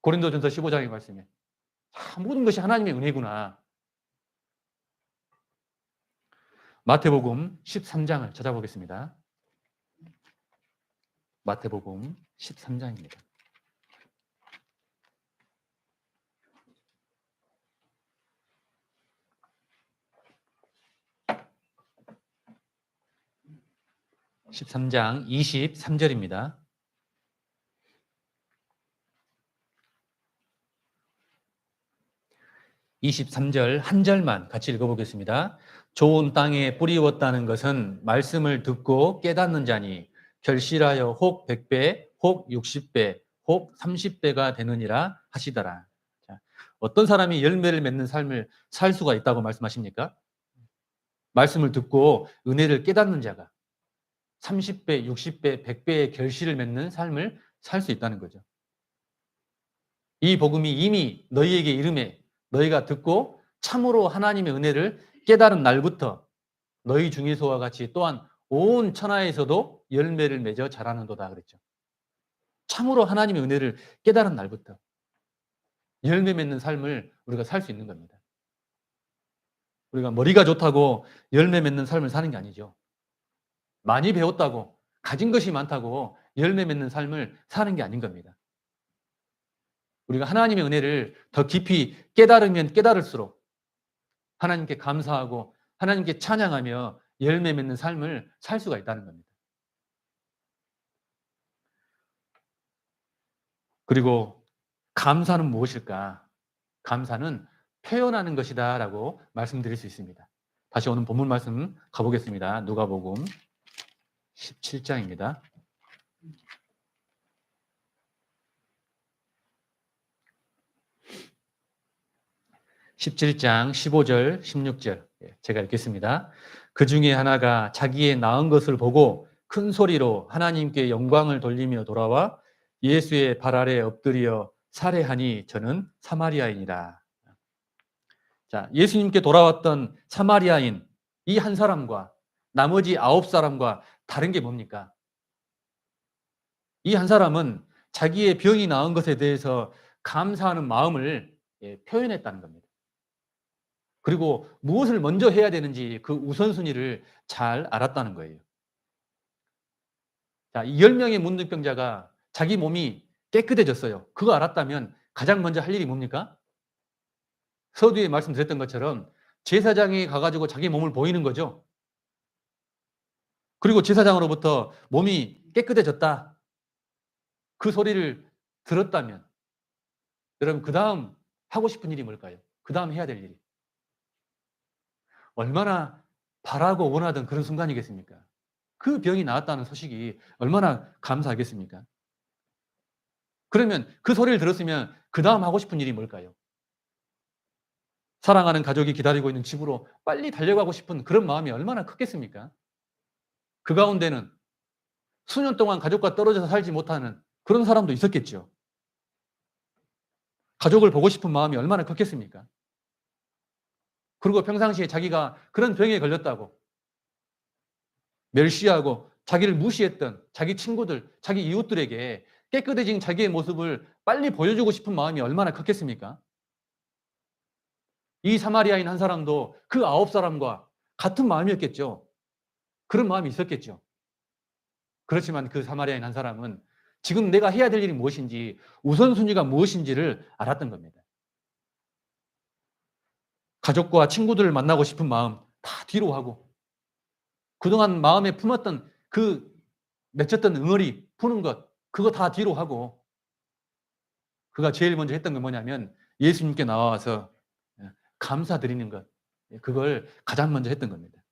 고린도전서 15장의 말씀에. 모든 것이 하나님의 은혜구나. 마태복음 13장을 찾아보겠습니다. 마태복음 13장입니다. 13장 23절입니다. (23절) 한 절만 같이 읽어보겠습니다. 좋은 땅에 뿌리웠다는 것은 말씀을 듣고 깨닫는 자니 결실하여 혹 100배, 혹 60배, 혹 30배가 되느니라 하시더라. 자, 어떤 사람이 열매를 맺는 삶을 살 수가 있다고 말씀하십니까? 말씀을 듣고 은혜를 깨닫는 자가 30배, 60배, 100배의 결실을 맺는 삶을 살 수 있다는 거죠. 이 복음이 이미 너희에게 이름에 너희가 듣고 참으로 하나님의 은혜를 깨달은 날부터 너희 중에서와 같이 또한 온 천하에서도 열매를 맺어 자라는도다 그랬죠. 참으로 하나님의 은혜를 깨달은 날부터 열매 맺는 삶을 우리가 살 수 있는 겁니다. 우리가 머리가 좋다고 열매 맺는 삶을 사는 게 아니죠. 많이 배웠다고 가진 것이 많다고 열매 맺는 삶을 사는 게 아닌 겁니다. 우리가 하나님의 은혜를 더 깊이 깨달으면 깨달을수록 하나님께 감사하고 하나님께 찬양하며 열매 맺는 삶을 살 수가 있다는 겁니다. 그리고 감사는 무엇일까? 감사는 표현하는 것이다 라고 말씀드릴 수 있습니다. 다시 오늘 본문 말씀 가보겠습니다. 누가복음 17장입니다. 17장 15절, 16절 제가 읽겠습니다. 그 중에 하나가 자기의 낳은 것을 보고 큰 소리로 하나님께 영광을 돌리며 돌아와 예수의 발 아래 엎드려 살해하니 저는 사마리아인이라. 자, 예수님께 돌아왔던 사마리아인 이 한 사람과 나머지 9사람과 다른 게 뭡니까? 이 한 사람은 자기의 병이 나은 것에 대해서 감사하는 마음을 표현했다는 겁니다. 그리고 무엇을 먼저 해야 되는지 그 우선순위를 잘 알았다는 거예요. 자, 이 10명의 문둥병자가 자기 몸이 깨끗해졌어요. 그거 알았다면 가장 먼저 할 일이 뭡니까? 서두에 말씀드렸던 것처럼 제사장이 가가지고 자기 몸을 보이는 거죠. 그리고 제사장으로부터 몸이 깨끗해졌다. 그 소리를 들었다면 여러분 그 다음 하고 싶은 일이 뭘까요? 그 다음 해야 될 일이. 얼마나 바라고 원하던 그런 순간이겠습니까? 그 병이 나았다는 소식이 얼마나 감사하겠습니까? 그러면 그 소리를 들었으면 그 다음 하고 싶은 일이 뭘까요? 사랑하는 가족이 기다리고 있는 집으로 빨리 달려가고 싶은 그런 마음이 얼마나 컸겠습니까? 그 가운데는 수년 동안 가족과 떨어져서 살지 못하는 그런 사람도 있었겠죠. 가족을 보고 싶은 마음이 얼마나 컸겠습니까? 그리고 평상시에 자기가 그런 병에 걸렸다고 멸시하고 자기를 무시했던 자기 친구들, 자기 이웃들에게 깨끗해진 자기의 모습을 빨리 보여주고 싶은 마음이 얼마나 컸겠습니까? 이 사마리아인 한 사람도 그 9사람과 같은 마음이었겠죠. 그런 마음이 있었겠죠. 그렇지만 그 사마리아인 한 사람은 지금 내가 해야 될 일이 무엇인지, 우선순위가 무엇인지를 알았던 겁니다. 가족과 친구들을 만나고 싶은 마음 다 뒤로 하고 그동안 마음에 품었던 그 맺혔던 응어리 푸는 것 그거 다 뒤로 하고 그가 제일 먼저 했던 건 뭐냐면 예수님께 나와서 감사드리는 것 그걸 가장 먼저 했던 겁니다.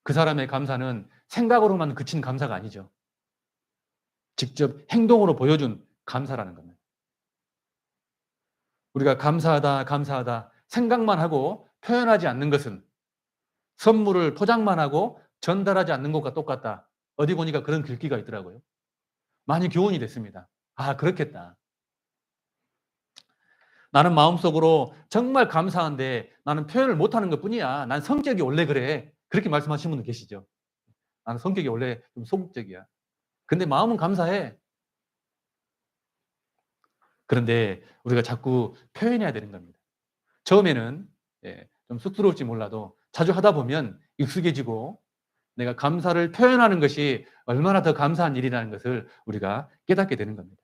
그 사람의 감사는 생각으로만 그친 감사가 아니죠. 직접 행동으로 보여준 감사라는 겁니다. 우리가 감사하다 감사하다 생각만 하고 표현하지 않는 것은 선물을 포장만 하고 전달하지 않는 것과 똑같다. 어디 보니까 그런 글귀가 있더라고요. 많이 교훈이 됐습니다. 아, 그렇겠다. 나는 마음속으로 정말 감사한데 나는 표현을 못하는 것뿐이야. 난 성격이 원래 그래. 그렇게 말씀하시는 분도 계시죠. 나는 성격이 원래 좀 소극적이야. 근데 마음은 감사해. 그런데 우리가 자꾸 표현해야 되는 겁니다. 처음에는 좀 쑥스러울지 몰라도 자주 하다 보면 익숙해지고 내가 감사를 표현하는 것이 얼마나 더 감사한 일이라는 것을 우리가 깨닫게 되는 겁니다.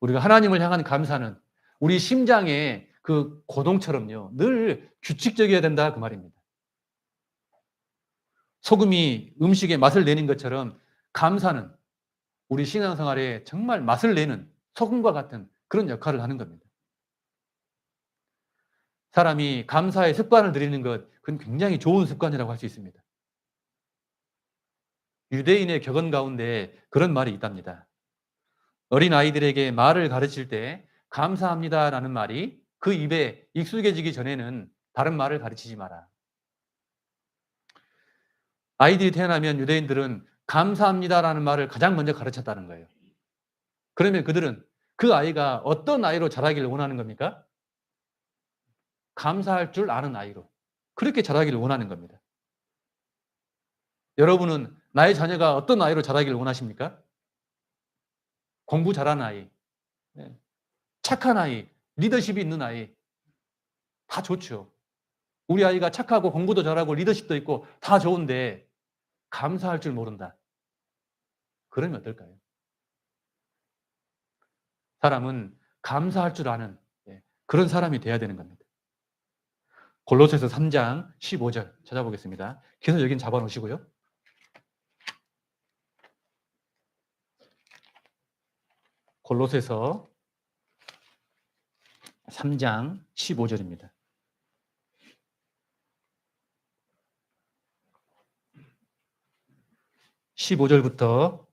우리가 하나님을 향한 감사는 우리 심장의 그 고동처럼요. 늘 규칙적이어야 된다 그 말입니다. 소금이 음식에 맛을 내는 것처럼 감사는 우리 신앙생활에 정말 맛을 내는 소금과 같은 그런 역할을 하는 겁니다. 사람이 감사의 습관을 들이는 것, 그건 굉장히 좋은 습관이라고 할 수 있습니다. 유대인의 격언 가운데 그런 말이 있답니다. 어린 아이들에게 말을 가르칠 때 감사합니다라는 말이 그 입에 익숙해지기 전에는 다른 말을 가르치지 마라. 아이들이 태어나면 유대인들은 감사합니다라는 말을 가장 먼저 가르쳤다는 거예요. 그러면 그들은 그 아이가 어떤 아이로 자라기를 원하는 겁니까? 감사할 줄 아는 아이로. 그렇게 자라기를 원하는 겁니다. 여러분은 나의 자녀가 어떤 아이로 자라기를 원하십니까? 공부 잘하는 아이, 착한 아이, 리더십이 있는 아이, 다 좋죠. 우리 아이가 착하고 공부도 잘하고 리더십도 있고 다 좋은데 감사할 줄 모른다. 그러면 어떨까요? 사람은 감사할 줄 아는 그런 사람이 돼야 되는 겁니다. 골로새서 3장 15절 찾아보겠습니다. 계속 여긴 잡아놓으시고요. 골로새서 3장 15절입니다. 15절부터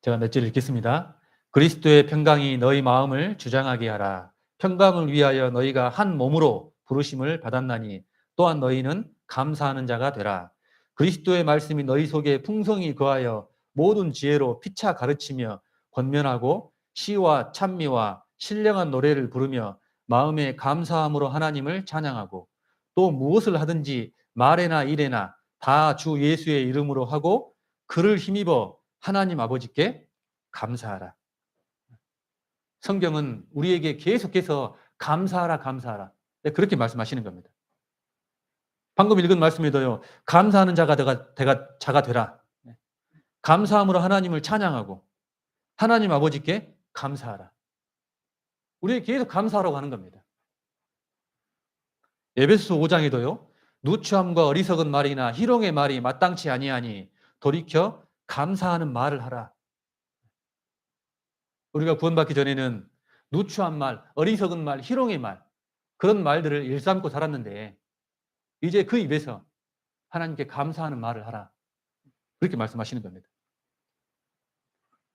제가 몇 절 읽겠습니다. 그리스도의 평강이 너희 마음을 주장하게 하라. 평강을 위하여 너희가 한 몸으로 부르심을 받았나니 또한 너희는 감사하는 자가 되라. 그리스도의 말씀이 너희 속에 풍성히 거하여 모든 지혜로 피차 가르치며 권면하고 시와 찬미와 신령한 노래를 부르며 마음에 감사함으로 하나님을 찬양하고 또 무엇을 하든지 말에나 일에나 다 주 예수의 이름으로 하고 그를 힘입어 하나님 아버지께 감사하라. 성경은 우리에게 계속해서 감사하라, 감사하라. 그렇게 말씀하시는 겁니다. 방금 읽은 말씀에도요, 감사하는 자가 되라. 감사함으로 하나님을 찬양하고 하나님 아버지께 감사하라. 우리에게 계속 감사하라고 하는 겁니다. 에베소서 5장에도요, 누추함과 어리석은 말이나 희롱의 말이 마땅치 아니하니 돌이켜 감사하는 말을 하라. 우리가 구원받기 전에는 누추한 말, 어리석은 말, 희롱의 말, 그런 말들을 일삼고 살았는데 이제 그 입에서 하나님께 감사하는 말을 하라. 그렇게 말씀하시는 겁니다.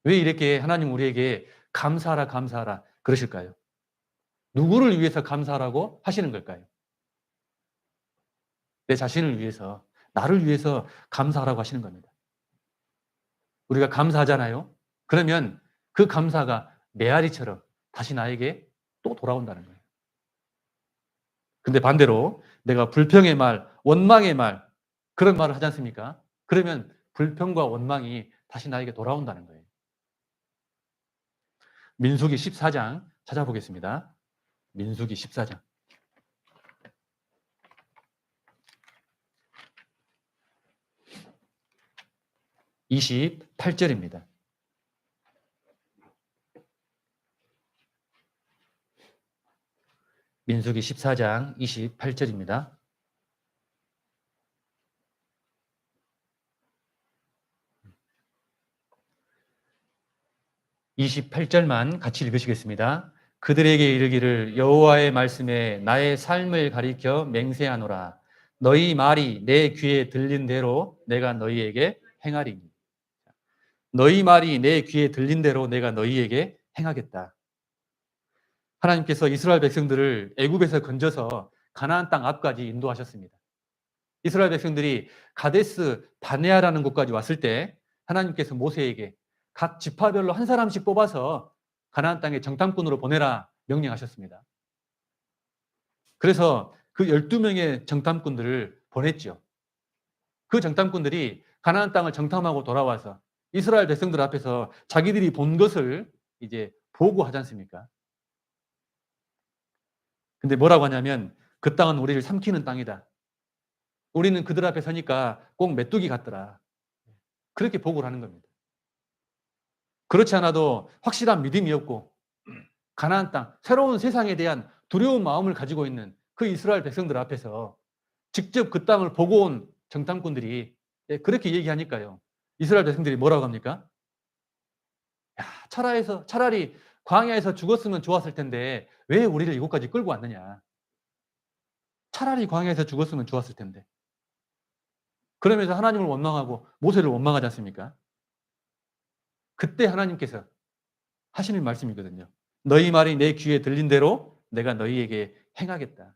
왜 이렇게 하나님 우리에게 감사하라, 감사하라 그러실까요? 누구를 위해서 감사하라고 하시는 걸까요? 내 자신을 위해서, 나를 위해서 감사하라고 하시는 겁니다. 우리가 감사하잖아요. 그러면 그 감사가 메아리처럼 다시 나에게 또 돌아온다는 거예요. 근데 반대로 내가 불평의 말, 원망의 말, 그런 말을 하지 않습니까? 그러면 불평과 원망이 다시 나에게 돌아온다는 거예요. 민수기 14장 찾아보겠습니다. 민수기 14장. 28절입니다. 민수기 14장 28절입니다. (28절만) 같이 읽으시겠습니다. 그들에게 이르기를 여호와의 말씀에 나의 삶을 가리켜 맹세하노라. 너희 말이 내 귀에 들린 대로 내가 너희에게 행하리니. 너희 말이 내 귀에 들린 대로 내가 너희에게 행하겠다. 하나님께서 이스라엘 백성들을 애굽에서 건져서 가나안 땅 앞까지 인도하셨습니다. 이스라엘 백성들이 가데스 바네아라는 곳까지 왔을 때 하나님께서 모세에게 각 지파별로 한 사람씩 뽑아서 가나안 땅에 정탐꾼으로 보내라 명령하셨습니다. 그래서 그 12명의 정탐꾼들을 보냈죠. 그 정탐꾼들이 가나안 땅을 정탐하고 돌아와서 이스라엘 백성들 앞에서 자기들이 본 것을 이제 보고하지 않습니까? 근데 뭐라고 하냐면 그 땅은 우리를 삼키는 땅이다. 우리는 그들 앞에 서니까 꼭 메뚜기 같더라. 그렇게 보고를 하는 겁니다. 그렇지 않아도 확실한 믿음이 없고 가나안 땅, 새로운 세상에 대한 두려운 마음을 가지고 있는 그 이스라엘 백성들 앞에서 직접 그 땅을 보고 온 정탐꾼들이 그렇게 얘기하니까요. 이스라엘 백성들이 뭐라고 합니까? 야, 차라리 광야에서 죽었으면 좋았을 텐데 왜 우리를 이곳까지 끌고 왔느냐. 차라리 광야에서 죽었으면 좋았을 텐데. 그러면서 하나님을 원망하고 모세를 원망하지 않습니까? 그때 하나님께서 하시는 말씀이거든요. 너희 말이 내 귀에 들린 대로 내가 너희에게 행하겠다.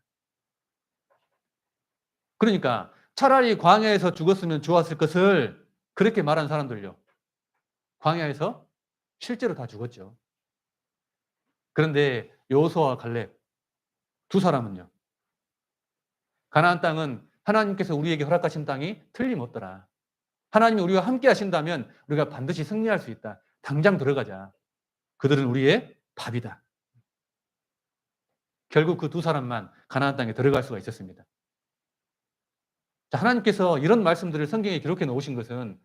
그러니까 차라리 광야에서 죽었으면 좋았을 것을 그렇게 말한 사람들요. 광야에서 실제로 다 죽었죠. 그런데 여호수아와 갈렙 두 사람은요. 가나안 땅은 하나님께서 우리에게 허락하신 땅이 틀림없더라. 하나님이 우리와 함께 하신다면 우리가 반드시 승리할 수 있다. 당장 들어가자. 그들은 우리의 밥이다. 결국 그 두 사람만 가나안 땅에 들어갈 수가 있었습니다. 자, 하나님께서 이런 말씀들을 성경에 기록해 놓으신 것은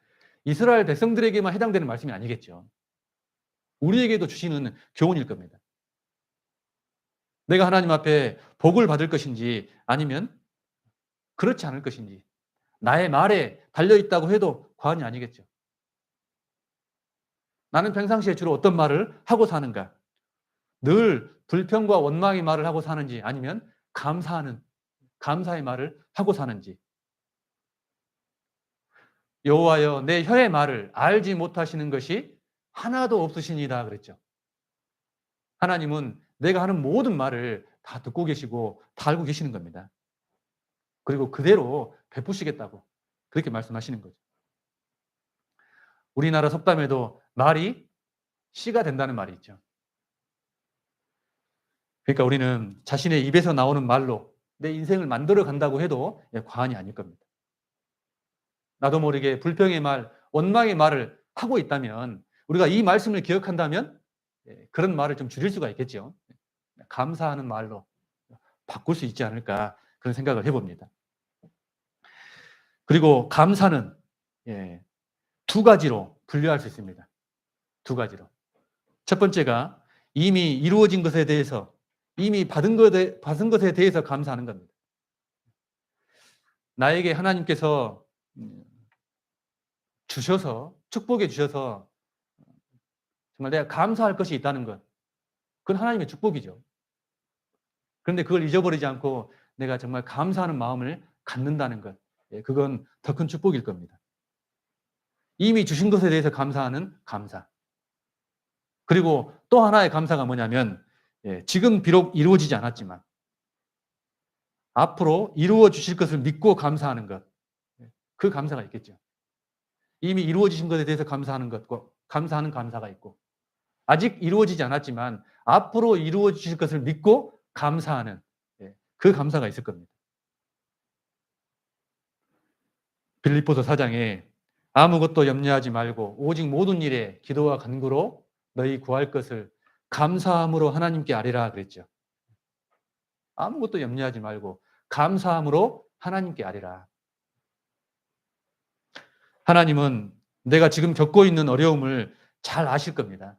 이스라엘 백성들에게만 해당되는 말씀이 아니겠죠. 우리에게도 주시는 교훈일 겁니다. 내가 하나님 앞에 복을 받을 것인지 아니면 그렇지 않을 것인지 나의 말에 달려있다고 해도 과언이 아니겠죠. 나는 평상시에 주로 어떤 말을 하고 사는가? 늘 불평과 원망의 말을 하고 사는지 아니면 감사의 말을 하고 사는지. 여호와여 내 혀의 말을 알지 못하시는 것이 하나도 없으시니이다 그랬죠. 하나님은 내가 하는 모든 말을 다 듣고 계시고 다 알고 계시는 겁니다. 그리고 그대로 베푸시겠다고 그렇게 말씀하시는 거죠. 우리나라 속담에도 말이 씨가 된다는 말이 있죠. 그러니까 우리는 자신의 입에서 나오는 말로 내 인생을 만들어 간다고 해도 과언이 아닐 겁니다. 나도 모르게 불평의 말, 원망의 말을 하고 있다면 우리가 이 말씀을 기억한다면 그런 말을 좀 줄일 수가 있겠죠. 감사하는 말로 바꿀 수 있지 않을까 그런 생각을 해봅니다. 그리고 감사는 두 가지로 분류할 수 있습니다. 두 가지로. 첫 번째가 이미 이루어진 것에 대해서 이미 받은 것에 대해서 감사하는 겁니다. 나에게 하나님께서 주셔서 축복해 주셔서 정말 내가 감사할 것이 있다는 것. 그건 하나님의 축복이죠. 그런데 그걸 잊어버리지 않고 내가 정말 감사하는 마음을 갖는다는 것. 그건 더 큰 축복일 겁니다. 이미 주신 것에 대해서 감사하는 감사. 그리고 또 하나의 감사가 뭐냐면 지금 비록 이루어지지 않았지만 앞으로 이루어 주실 것을 믿고 감사하는 것. 그 감사가 있겠죠. 이미 이루어지신 것에 대해서 감사하는 것과 감사하는 감사가 있고 아직 이루어지지 않았지만 앞으로 이루어 주실 것을 믿고 감사하는 그 감사가 있을 겁니다. 빌립보서 4장에 아무것도 염려하지 말고 오직 모든 일에 기도와 간구로 너희 구할 것을 감사함으로 하나님께 아뢰라 그랬죠. 아무것도 염려하지 말고 감사함으로 하나님께 아뢰라. 하나님은 내가 지금 겪고 있는 어려움을 잘 아실 겁니다.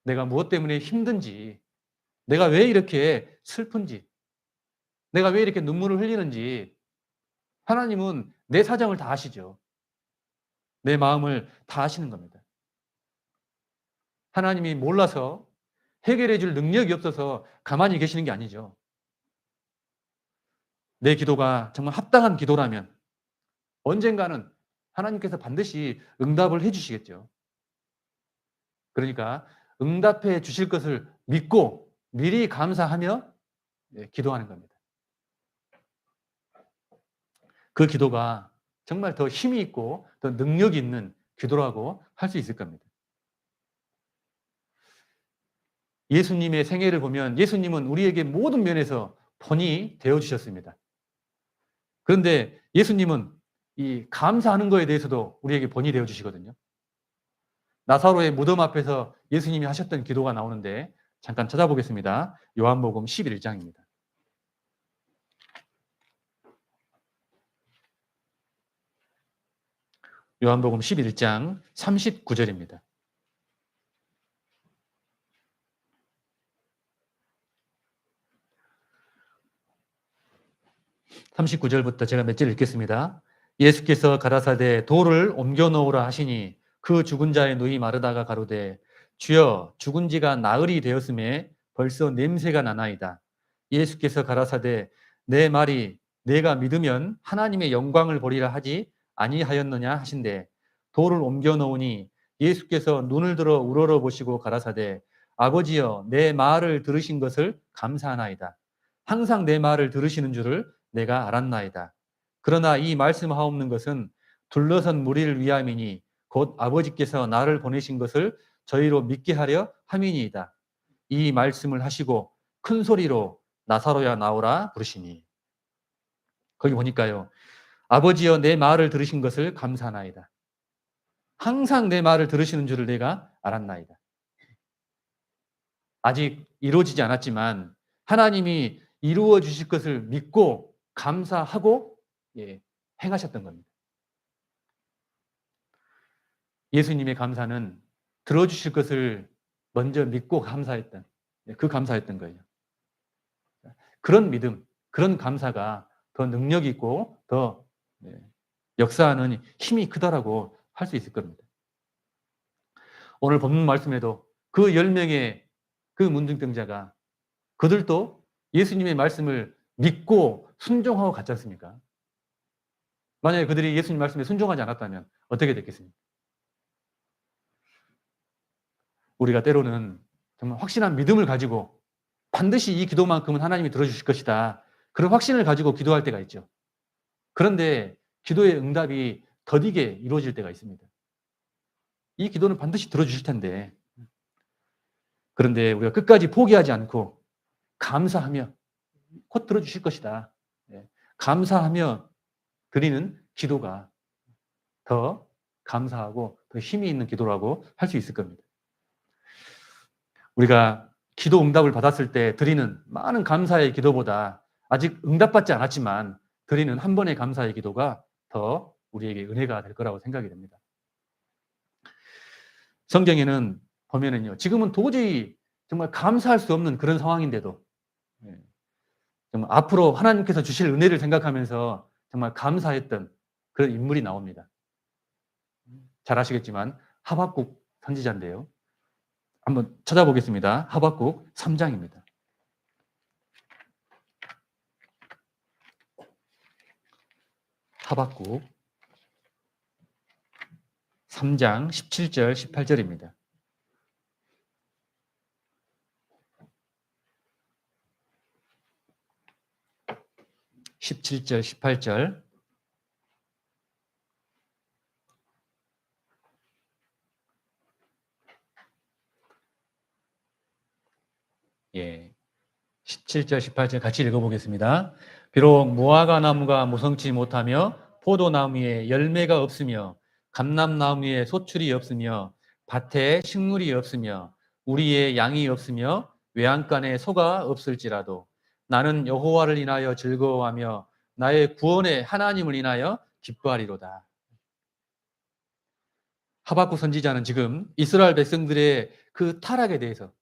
내가 무엇 때문에 힘든지, 내가 왜 이렇게 슬픈지, 내가 왜 이렇게 눈물을 흘리는지 하나님은 내 사정을 다 아시죠. 내 마음을 다 아시는 겁니다. 하나님이 몰라서 해결해 줄 능력이 없어서 가만히 계시는 게 아니죠. 내 기도가 정말 합당한 기도라면 언젠가는 하나님께서 반드시 응답을 해 주시겠죠. 그러니까 응답해 주실 것을 믿고 미리 감사하며 기도하는 겁니다. 그 기도가 정말 더 힘이 있고 더 능력이 있는 기도라고 할 수 있을 겁니다. 예수님의 생애를 보면 예수님은 우리에게 모든 면에서 본이 되어 주셨습니다. 그런데 예수님은 이 감사하는 거에 대해서도 우리에게 본이 되어 주시거든요. 나사로의 무덤 앞에서 예수님이 하셨던 기도가 나오는데 잠깐 찾아보겠습니다. 요한복음 11장입니다. 요한복음 11장 39절입니다. 39절부터 제가 몇 절 읽겠습니다. 예수께서 가라사대 돌을 옮겨 놓으라 하시니 그 죽은 자의 누이 마르다가 가로되 주여 죽은 지가 나흘이 되었음에 벌써 냄새가 나나이다. 예수께서 가라사대 내 말이 내가 믿으면 하나님의 영광을 보리라 하지 아니하였느냐 하신대 돌을 옮겨 놓으니 예수께서 눈을 들어 우러러 보시고 가라사대 아버지여 내 말을 들으신 것을 감사하나이다. 항상 내 말을 들으시는 줄을 내가 알았나이다. 그러나 이 말씀하옵는 것은 둘러선 무리를 위함이니 곧 아버지께서 나를 보내신 것을 저희로 믿게 하려 함이니이다. 이 말씀을 하시고 큰 소리로 나사로야 나오라 부르시니. 거기 보니까요. 아버지여 내 말을 들으신 것을 감사하나이다. 항상 내 말을 들으시는 줄을 내가 알았나이다. 아직 이루어지지 않았지만 하나님이 이루어 주실 것을 믿고 감사하고 행하셨던 겁니다. 예수님의 감사는 들어주실 것을 먼저 믿고 감사했던 그 감사였던 거예요. 그런 믿음, 그런 감사가 더 능력 있고 더 역사하는 힘이 크다라고 할 수 있을 겁니다. 오늘 본문 말씀에도 그 10명의 그 문둥병자가 그들도 예수님의 말씀을 믿고 순종하고 갔지 않습니까? 만약에 그들이 예수님 말씀에 순종하지 않았다면 어떻게 됐겠습니까? 우리가 때로는 정말 확실한 믿음을 가지고 반드시 이 기도만큼은 하나님이 들어주실 것이다. 그런 확신을 가지고 기도할 때가 있죠. 그런데 기도의 응답이 더디게 이루어질 때가 있습니다. 이 기도는 반드시 들어주실 텐데, 그런데 우리가 끝까지 포기하지 않고 감사하며 곧 들어주실 것이다. 예, 감사하며 드리는 기도가 더 감사하고 더 힘이 있는 기도라고 할 수 있을 겁니다. 우리가 기도 응답을 받았을 때 드리는 많은 감사의 기도보다 아직 응답받지 않았지만 드리는 한 번의 감사의 기도가 더 우리에게 은혜가 될 거라고 생각이 됩니다. 성경에는 보면은요, 지금은 도저히 정말 감사할 수 없는 그런 상황인데도 정말 앞으로 하나님께서 주실 은혜를 생각하면서 정말 감사했던 그런 인물이 나옵니다. 잘 아시겠지만 하박국 선지자인데요. 한번 찾아보겠습니다. 하박국 3장입니다. 하박국 3장 17절, 18절입니다. (17절) (18절) 예, 17절 18절 같이 읽어보겠습니다. 비록 무화과 나무가 무성치 못하며 포도나무에 열매가 없으며 감람나무에 소출이 없으며 밭에 식물이 없으며 우리의 양이 없으며 외양간에 소가 없을지라도 나는 여호와를 인하여 즐거워하며 나의 구원의 하나님을 인하여 기뻐하리로다. 하박국 선지자는 지금 이스라엘 백성들의 그 타락에 대해서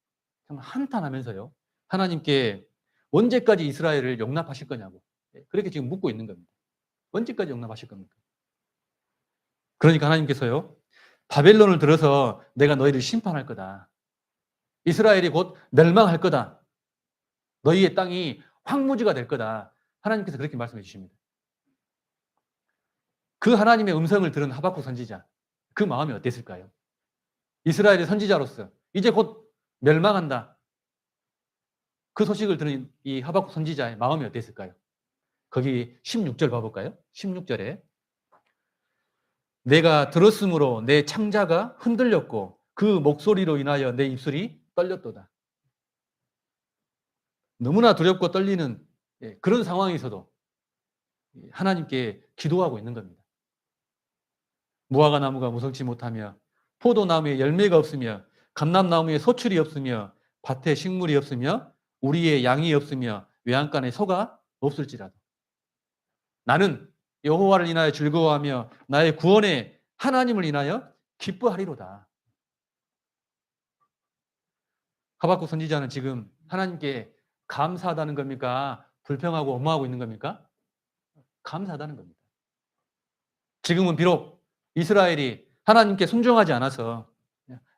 정말 한탄하면서요, 하나님께 언제까지 이스라엘을 용납하실 거냐고 그렇게 지금 묻고 있는 겁니다. 언제까지 용납하실 겁니까? 그러니까 하나님께서요, 바벨론을 들어서 내가 너희를 심판할 거다. 이스라엘이 곧 멸망할 거다. 너희의 땅이 황무지가 될 거다. 하나님께서 그렇게 말씀해 주십니다. 그 하나님의 음성을 들은 하박국 선지자, 그 마음이 어땠을까요? 이스라엘의 선지자로서 이제 곧 멸망한다. 그 소식을 들은 이 하박국 선지자의 마음이 어땠을까요? 거기 16절 봐볼까요? 16절에 내가 들었으므로 내 창자가 흔들렸고 그 목소리로 인하여 내 입술이 떨렸도다. 너무나 두렵고 떨리는 그런 상황에서도 하나님께 기도하고 있는 겁니다. 무화과 나무가 무성치 못하며 포도나무에 열매가 없으며 감람나무에 소출이 없으며 밭에 식물이 없으며 우리의 양이 없으며 외양간에 소가 없을지라도 나는 여호와를 인하여 즐거워하며 나의 구원의 하나님을 인하여 기뻐하리로다. 하박국 선지자는 지금 하나님께 감사하다는 겁니까? 불평하고 원망하고 있는 겁니까? 감사하다는 겁니다. 지금은 비록 이스라엘이 하나님께 순종하지 않아서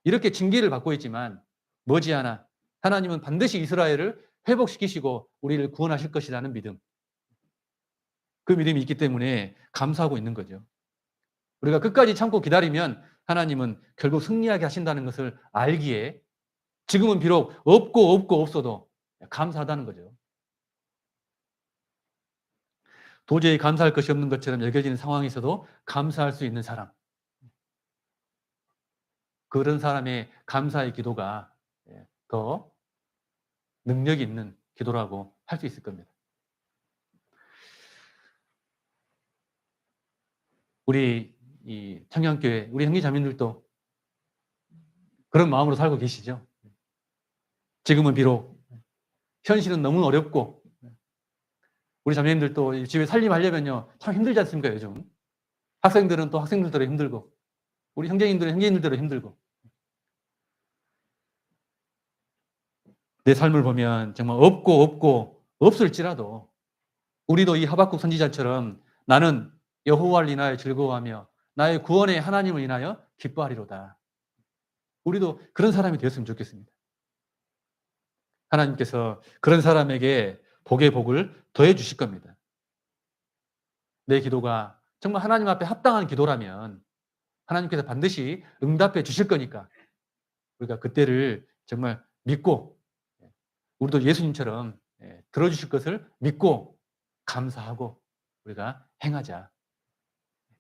이렇게 징계를 받고 있지만 머지않아 하나님은 반드시 이스라엘을 회복시키시고 우리를 구원하실 것이라는 믿음, 그 믿음이 있기 때문에 감사하고 있는 거죠. 우리가 끝까지 참고 기다리면 하나님은 결국 승리하게 하신다는 것을 알기에 지금은 비록 없고 없어도 감사하다는 거죠. 도저히 감사할 것이 없는 것처럼 여겨지는 상황에서도 감사할 수 있는 사람, 그런 사람의 감사의 기도가 더 능력이 있는 기도라고 할 수 있을 겁니다. 우리 이 청양교회, 우리 형제자매들도 그런 마음으로 살고 계시죠? 지금은 비록 현실은 너무 어렵고 우리 자매님들도 집에 살림하려면요 참 힘들지 않습니까? 요즘 학생들은 또 학생들대로 힘들고 우리 형제님들은 형제님들대로 힘들고 내 삶을 보면 정말 없고 없을지라도 우리도 이 하박국 선지자처럼 나는 여호와를 인하여 즐거워하며 나의 구원의 하나님을 인하여 기뻐하리로다. 우리도 그런 사람이 되었으면 좋겠습니다. 하나님께서 그런 사람에게 복의 복을 더해 주실 겁니다. 내 기도가 정말 하나님 앞에 합당한 기도라면 하나님께서 반드시 응답해 주실 거니까 우리가 그때를 정말 믿고 우리도 예수님처럼 들어주실 것을 믿고 감사하고 우리가 행하자.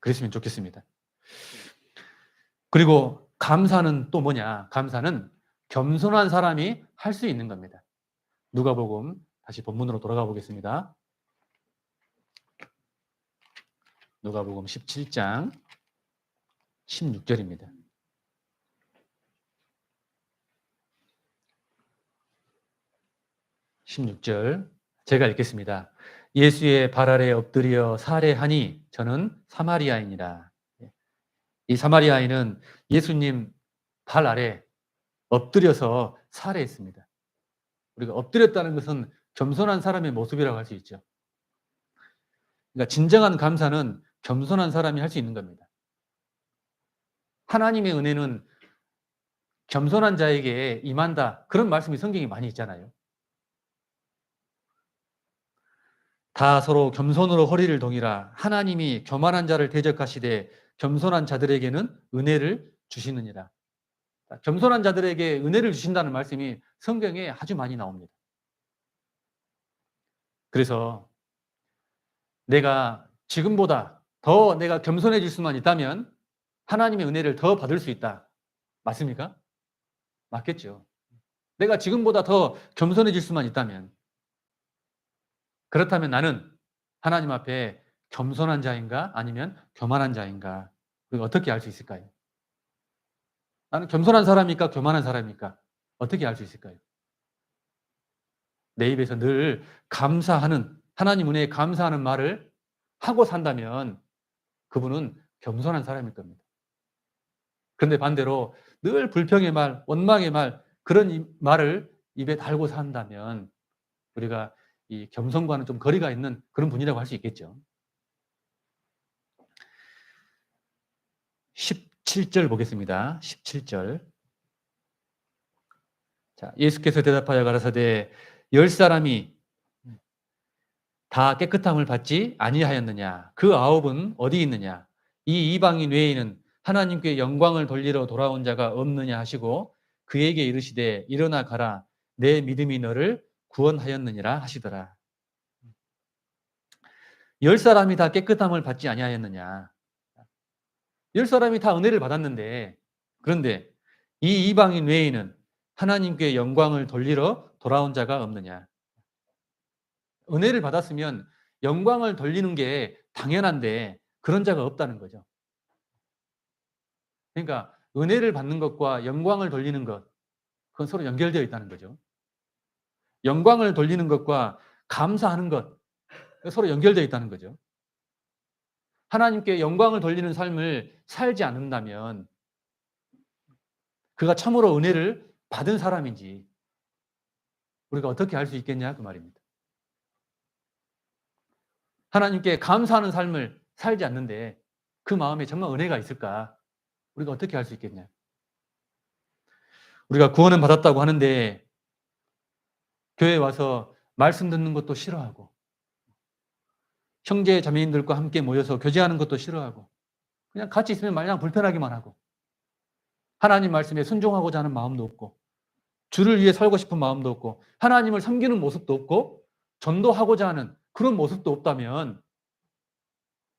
그랬으면 좋겠습니다. 그리고 감사는 또 뭐냐? 감사는 겸손한 사람이 할 수 있는 겁니다. 누가복음 다시 본문으로 돌아가 보겠습니다. 누가복음 17장 16절입니다. 16절 제가 읽겠습니다. 예수의 발 아래 엎드려 살해하니 저는 사마리아인이라. 이 사마리아인은 예수님 발 아래 엎드려서 살해했습니다. 우리가 엎드렸다는 것은 겸손한 사람의 모습이라고 할 수 있죠. 그러니까 진정한 감사는 겸손한 사람이 할 수 있는 겁니다. 하나님의 은혜는 겸손한 자에게 임한다. 그런 말씀이 성경에 많이 있잖아요. 다 서로 겸손으로 허리를 동이라. 하나님이 교만한 자를 대적하시되 겸손한 자들에게는 은혜를 주시느니라. 겸손한 자들에게 은혜를 주신다는 말씀이 성경에 아주 많이 나옵니다. 그래서 내가 지금보다 더 내가 겸손해질 수만 있다면 하나님의 은혜를 더 받을 수 있다. 맞습니까? 맞겠죠. 내가 지금보다 더 겸손해질 수만 있다면 그렇다면 나는 하나님 앞에 겸손한 자인가 아니면 교만한 자인가 우리가 어떻게 알 수 있을까요? 나는 겸손한 사람입니까? 교만한 사람입니까? 어떻게 알 수 있을까요? 내 입에서 늘 감사하는 하나님 은혜에 감사하는 말을 하고 산다면 그분은 겸손한 사람일 겁니다. 그런데 반대로 늘 불평의 말, 원망의 말 그런 말을 입에 달고 산다면 우리가 이 겸손과는 좀 거리가 있는 그런 분이라고 할 수 있겠죠. 17절 보겠습니다. 17절. 자, 예수께서 대답하여 가라사대 10사람이 다 깨끗함을 받지 아니하였느냐? 그 9은 어디 있느냐? 이 이방인 외에는 하나님께 영광을 돌리러 돌아온 자가 없느냐 하시고 그에게 이르시되 일어나 가라 내 믿음이 너를 구원하였느니라 하시더라. 10사람이 다 깨끗함을 받지 아니하였느냐? 10사람이 다 은혜를 받았는데 그런데 이 이방인 외에는 하나님께 영광을 돌리러 돌아온 자가 없느냐? 은혜를 받았으면 영광을 돌리는 게 당연한데 그런 자가 없다는 거죠. 그러니까 은혜를 받는 것과 영광을 돌리는 것 그건 서로 연결되어 있다는 거죠. 영광을 돌리는 것과 감사하는 것 서로 연결되어 있다는 거죠. 하나님께 영광을 돌리는 삶을 살지 않는다면 그가 참으로 은혜를 받은 사람인지 우리가 어떻게 알 수 있겠냐 그 말입니다. 하나님께 감사하는 삶을 살지 않는데 그 마음에 정말 은혜가 있을까? 우리가 어떻게 알 수 있겠냐? 우리가 구원은 받았다고 하는데 교회에 와서 말씀 듣는 것도 싫어하고 형제 자매님들과 함께 모여서 교제하는 것도 싫어하고 그냥 같이 있으면 마냥 불편하기만 하고 하나님 말씀에 순종하고자 하는 마음도 없고 주를 위해 살고 싶은 마음도 없고 하나님을 섬기는 모습도 없고 전도하고자 하는 그런 모습도 없다면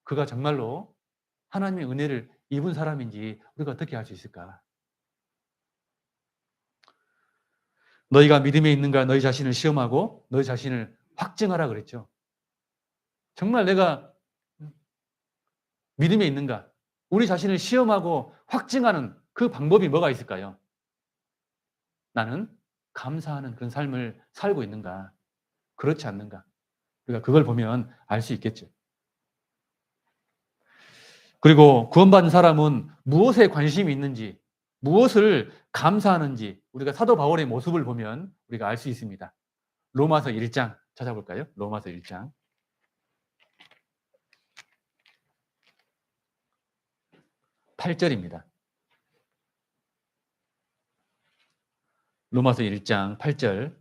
그가 정말로 하나님의 은혜를 입은 사람인지 우리가 어떻게 알 수 있을까? 너희가 믿음에 있는가 너희 자신을 시험하고 너희 자신을 확증하라 그랬죠. 정말 내가 믿음에 있는가? 우리 자신을 시험하고 확증하는 그 방법이 뭐가 있을까요? 나는 감사하는 그런 삶을 살고 있는가? 그렇지 않는가? 우리가 그걸 보면 알 수 있겠죠. 그리고 구원받은 사람은 무엇에 관심이 있는지, 무엇을 감사하는지 우리가 사도 바울의 모습을 보면 우리가 알 수 있습니다. 로마서 1장 찾아볼까요? 로마서 1장. (8절입니다) 로마서 1장 8절.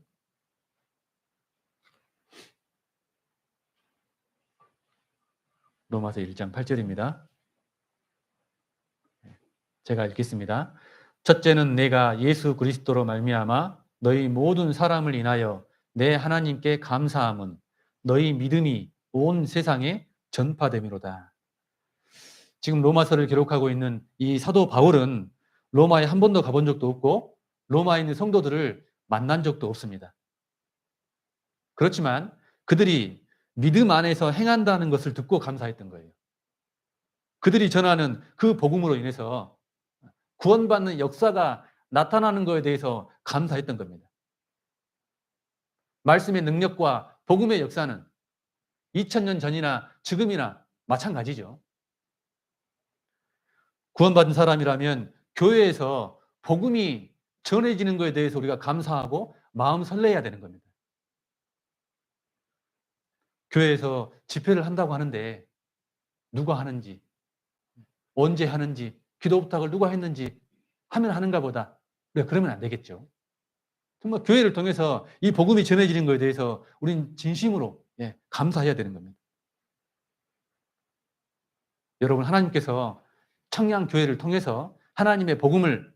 로마서 1장 8절입니다. 제가 읽겠습니다. 첫째는 내가 예수 그리스도로 말미암아 너희 모든 사람을 인하여 내 하나님께 감사함은 너희 믿음이 온 세상에 전파됨이로다. 지금 로마서를 기록하고 있는 이 사도 바울은 로마에 한 번도 가본 적도 없고 로마에 있는 성도들을 만난 적도 없습니다. 그렇지만 그들이 믿음 안에서 행한다는 것을 듣고 감사했던 거예요. 그들이 전하는 그 복음으로 인해서 구원받는 역사가 나타나는 것에 대해서 감사했던 겁니다. 말씀의 능력과 복음의 역사는 2000년 전이나 지금이나 마찬가지죠. 구원받은 사람이라면 교회에서 복음이 전해지는 것에 대해서 우리가 감사하고 마음 설레야 되는 겁니다. 교회에서 집회를 한다고 하는데 누가 하는지, 언제 하는지, 기도 부탁을 누가 했는지 하면 하는가 보다. 그러면 안 되겠죠. 정말 교회를 통해서 이 복음이 전해지는 것에 대해서 우리는 진심으로 감사해야 되는 겁니다. 여러분, 하나님께서 청량교회를 통해서 하나님의 복음을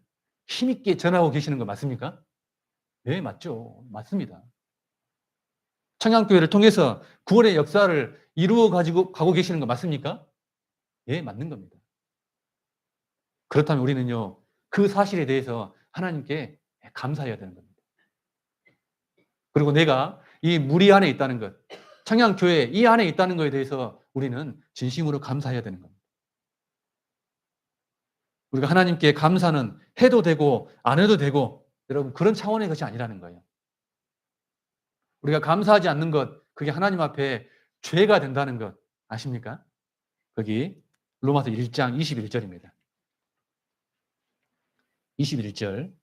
힘있게 전하고 계시는 거 맞습니까? 네, 맞죠. 맞습니다. 청량교회를 통해서 구원의 역사를 이루어 가고 계시는 거 맞습니까? 예, 맞는 겁니다. 그렇다면 우리는요, 그 사실에 대해서 하나님께 감사해야 되는 겁니다. 그리고 내가 이 무리 안에 있다는 것, 청량교회 이 안에 있다는 것에 대해서 우리는 진심으로 감사해야 되는 겁니다. 우리가 하나님께 감사는 해도 되고 안 해도 되고 여러분 그런 차원의 것이 아니라는 거예요. 우리가 감사하지 않는 것, 그게 하나님 앞에 죄가 된다는 것 아십니까? 거기 로마서 1장 21절입니다. 21절.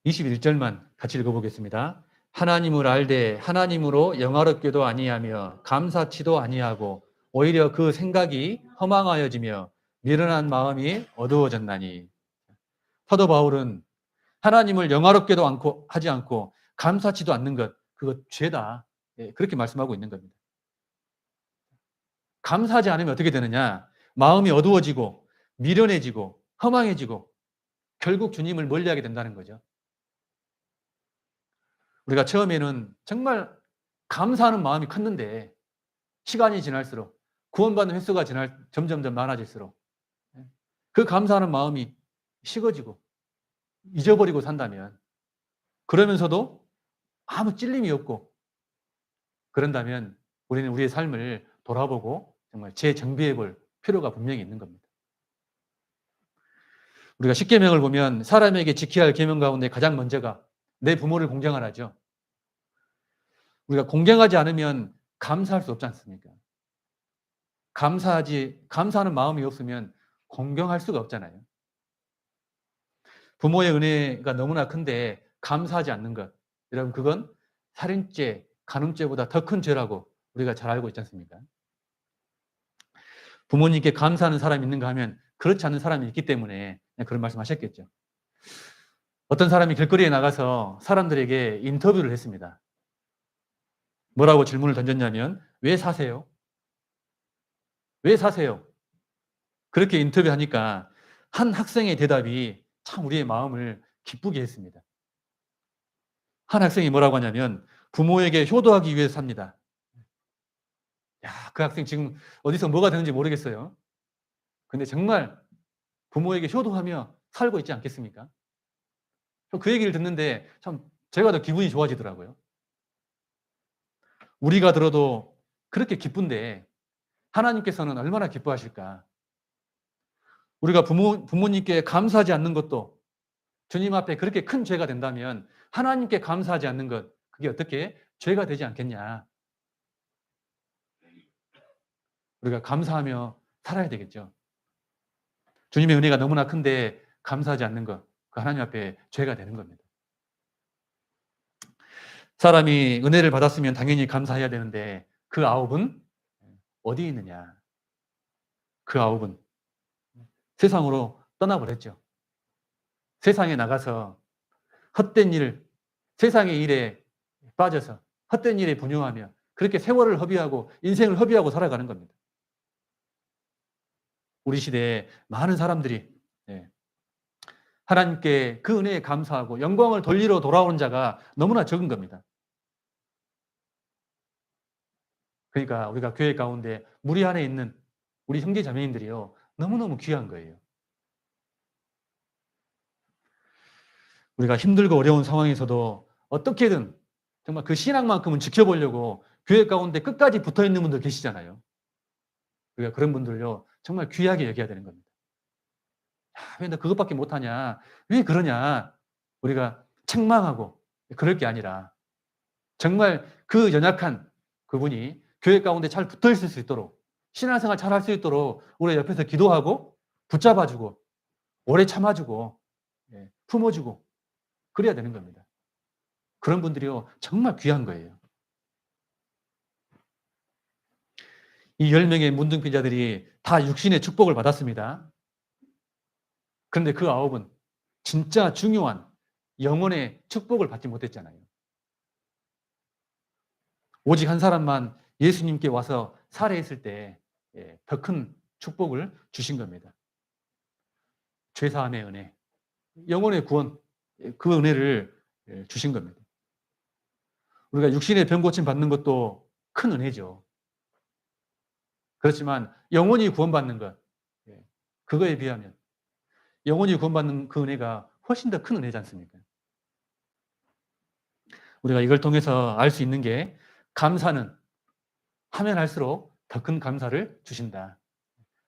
21절만 같이 읽어보겠습니다. 하나님을 알되 하나님으로 영화롭게도 아니하며 감사치도 아니하고 오히려 그 생각이 허망하여지며 미련한 마음이 어두워졌나니. 사도 바울은 하나님을 영화롭게도 하지 않고 감사치도 않는 것, 그거 죄다. 그렇게 말씀하고 있는 겁니다. 감사하지 않으면 어떻게 되느냐? 마음이 어두워지고 미련해지고 허망해지고 결국 주님을 멀리하게 된다는 거죠. 우리가 처음에는 정말 감사하는 마음이 컸는데 시간이 지날수록 구원받는 횟수가 점점 많아질수록 그 감사하는 마음이 식어지고 잊어버리고 산다면, 그러면서도 아무 찔림이 없고 그런다면 우리는 우리의 삶을 돌아보고 정말 재정비해 볼 필요가 분명히 있는 겁니다. 우리가 십계명을 보면 사람에게 지켜야 할 계명 가운데 가장 먼저가 내 부모를 공경하라죠. 우리가 공경하지 않으면 감사할 수 없지 않습니까? 감사하는 마음이 없으면 공경할 수가 없잖아요. 부모의 은혜가 너무나 큰데 감사하지 않는 것, 여러분 그건 살인죄, 간음죄보다 더 큰 죄라고 우리가 잘 알고 있지 않습니까? 부모님께 감사하는 사람이 있는가 하면 그렇지 않은 사람이 있기 때문에 그런 말씀 하셨겠죠. 어떤 사람이 길거리에 나가서 사람들에게 인터뷰를 했습니다. 뭐라고 질문을 던졌냐면 왜 사세요? 왜 사세요? 그렇게 인터뷰하니까 한 학생의 대답이 참 우리의 마음을 기쁘게 했습니다. 한 학생이 뭐라고 하냐면 부모에게 효도하기 위해서 삽니다. 야, 그 학생 지금 어디서 뭐가 되는지 모르겠어요. 근데 정말 부모에게 효도하며 살고 있지 않겠습니까? 그 얘기를 듣는데 참 제가 더 기분이 좋아지더라고요. 우리가 들어도 그렇게 기쁜데 하나님께서는 얼마나 기뻐하실까? 우리가 부모님께 감사하지 않는 것도 주님 앞에 그렇게 큰 죄가 된다면 하나님께 감사하지 않는 것, 그게 어떻게 죄가 되지 않겠냐? 우리가 감사하며 살아야 되겠죠. 주님의 은혜가 너무나 큰데 감사하지 않는 것, 그 하나님 앞에 죄가 되는 겁니다. 사람이 은혜를 받았으면 당연히 감사해야 되는데 그 아홉은 어디에 있느냐? 그 아홉은 세상으로 떠나버렸죠. 세상에 나가서 헛된 일, 세상의 일에 빠져서 헛된 일에 분유하며 그렇게 세월을 허비하고 인생을 허비하고 살아가는 겁니다. 우리 시대에 많은 사람들이 예, 하나님께 그 은혜에 감사하고 영광을 돌리러 돌아오는 자가 너무나 적은 겁니다. 그러니까 우리가 교회 가운데 무리 안에 있는 우리 형제 자매님들이요, 너무너무 귀한 거예요. 우리가 힘들고 어려운 상황에서도 어떻게든 정말 그 신앙만큼은 지켜보려고 교회 가운데 끝까지 붙어 있는 분들 계시잖아요. 우리가 그런 분들요, 정말 귀하게 여겨야 되는 겁니다. 왜 너 그것밖에 못하냐? 왜 그러냐? 우리가 책망하고 그럴 게 아니라 정말 그 연약한 그분이 교회 가운데 잘 붙어 있을 수 있도록 신앙생활 잘 할 수 있도록 우리 옆에서 기도하고 붙잡아주고 오래 참아주고 품어주고 그래야 되는 겁니다. 그런 분들이요, 정말 귀한 거예요. 이 10명의 문둥병자들이 다 육신의 축복을 받았습니다. 그런데 그 9은 진짜 중요한 영혼의 축복을 받지 못했잖아요. 오직 한 사람만 예수님께 와서 살해했을 때 더 큰 축복을 주신 겁니다. 죄사함의 은혜, 영혼의 구원, 그 은혜를 주신 겁니다. 우리가 육신의 병 고침 받는 것도 큰 은혜죠. 그렇지만 영혼이 구원받는 것, 그거에 비하면 영혼이 구원받는 그 은혜가 훨씬 더 큰 은혜지 않습니까? 우리가 이걸 통해서 알 수 있는 게 감사는 하면 할수록 더 큰 감사를 주신다.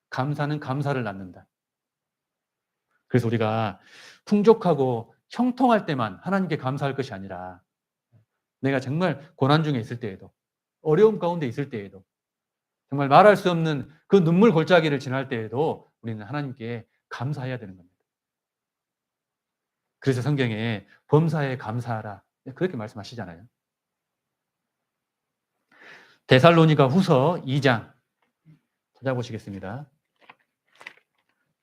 감사는 감사를 낳는다. 그래서 우리가 풍족하고 형통할 때만 하나님께 감사할 것이 아니라 내가 정말 고난 중에 있을 때에도 어려움 가운데 있을 때에도 정말 말할 수 없는 그 눈물 골짜기를 지날 때에도 우리는 하나님께 감사해야 되는 겁니다. 그래서 성경에 범사에 감사하라 그렇게 말씀하시잖아요. 데살로니가 후서 2장 찾아보시겠습니다.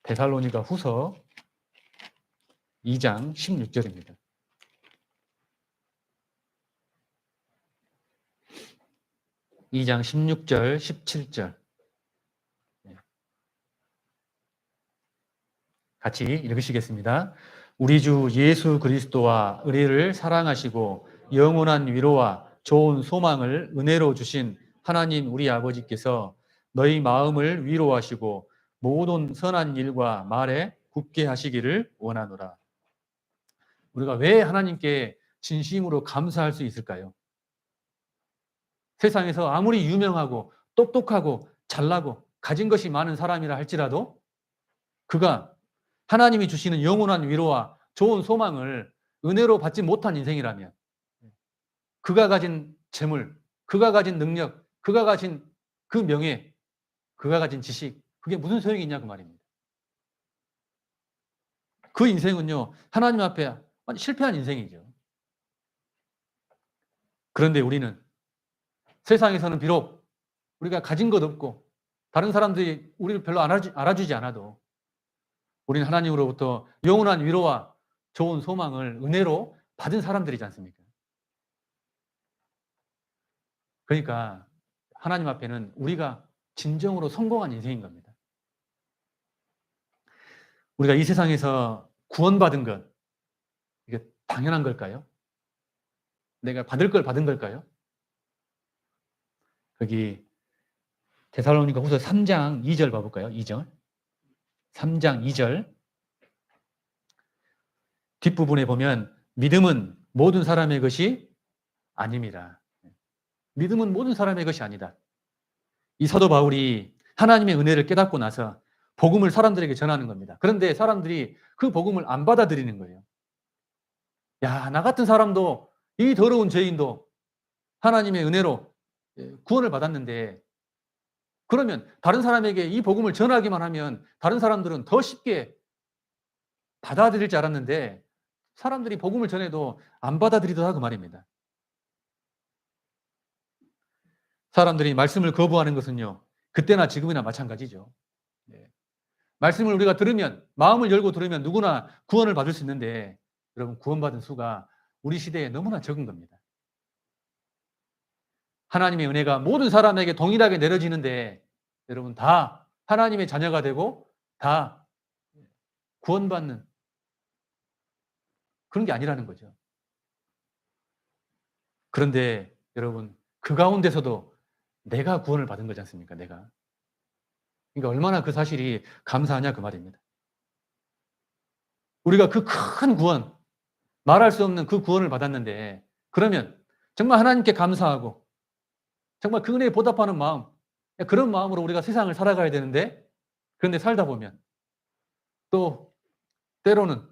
데살로니가 후서 2장 16절입니다. 이 장 16절, 17절. 같이 읽으시겠습니다. 우리 주 예수 그리스도와 의를 사랑하시고 영원한 위로와 좋은 소망을 은혜로 주신 하나님 우리 아버지께서 너희 마음을 위로하시고 모든 선한 일과 말에 굳게 하시기를 원하노라. 우리가 왜 하나님께 진심으로 감사할 수 있을까요? 세상에서 아무리 유명하고 똑똑하고 잘나고 가진 것이 많은 사람이라 할지라도 그가 하나님이 주시는 영원한 위로와 좋은 소망을 은혜로 받지 못한 인생이라면 그가 가진 재물, 그가 가진 능력, 그가 가진 그 명예, 그가 가진 지식 그게 무슨 소용이 있냐고 말입니다. 그 인생은요 하나님 앞에 실패한 인생이죠. 그런데 우리는 세상에서는 비록 우리가 가진 것 없고 다른 사람들이 우리를 별로 알아주지 않아도 우리는 하나님으로부터 영원한 위로와 좋은 소망을 은혜로 받은 사람들이지 않습니까? 그러니까 하나님 앞에는 우리가 진정으로 성공한 인생인 겁니다. 우리가 이 세상에서 구원받은 것, 이게 당연한 걸까요? 내가 받을 걸 받은 걸까요? 거기 데살로니가 후서 3장 2절 봐볼까요? 2절. 3장 2절. 뒷부분에 보면 믿음은 모든 사람의 것이 아닙니다. 믿음은 모든 사람의 것이 아니다. 이 사도 바울이 하나님의 은혜를 깨닫고 나서 복음을 사람들에게 전하는 겁니다. 그런데 사람들이 그 복음을 안 받아들이는 거예요. 야, 나 같은 사람도 이 더러운 죄인도 하나님의 은혜로 구원을 받았는데 그러면 다른 사람에게 이 복음을 전하기만 하면 다른 사람들은 더 쉽게 받아들일 줄 알았는데 사람들이 복음을 전해도 안 받아들이더라 그 말입니다. 사람들이 말씀을 거부하는 것은요 그때나 지금이나 마찬가지죠. 말씀을 우리가 들으면 마음을 열고 들으면 누구나 구원을 받을 수 있는데 여러분 구원받은 수가 우리 시대에 너무나 적은 겁니다. 하나님의 은혜가 모든 사람에게 동일하게 내려지는데 여러분 다 하나님의 자녀가 되고 다 구원받는 그런 게 아니라는 거죠. 그런데 여러분 그 가운데서도 내가 구원을 받은 거지 않습니까? 내가. 그러니까 얼마나 그 사실이 감사하냐 그 말입니다. 우리가 그 큰 구원, 말할 수 없는 그 구원을 받았는데 그러면 정말 하나님께 감사하고 정말 그 은혜에 보답하는 마음, 그런 마음으로 우리가 세상을 살아가야 되는데 그런데 살다 보면 또 때로는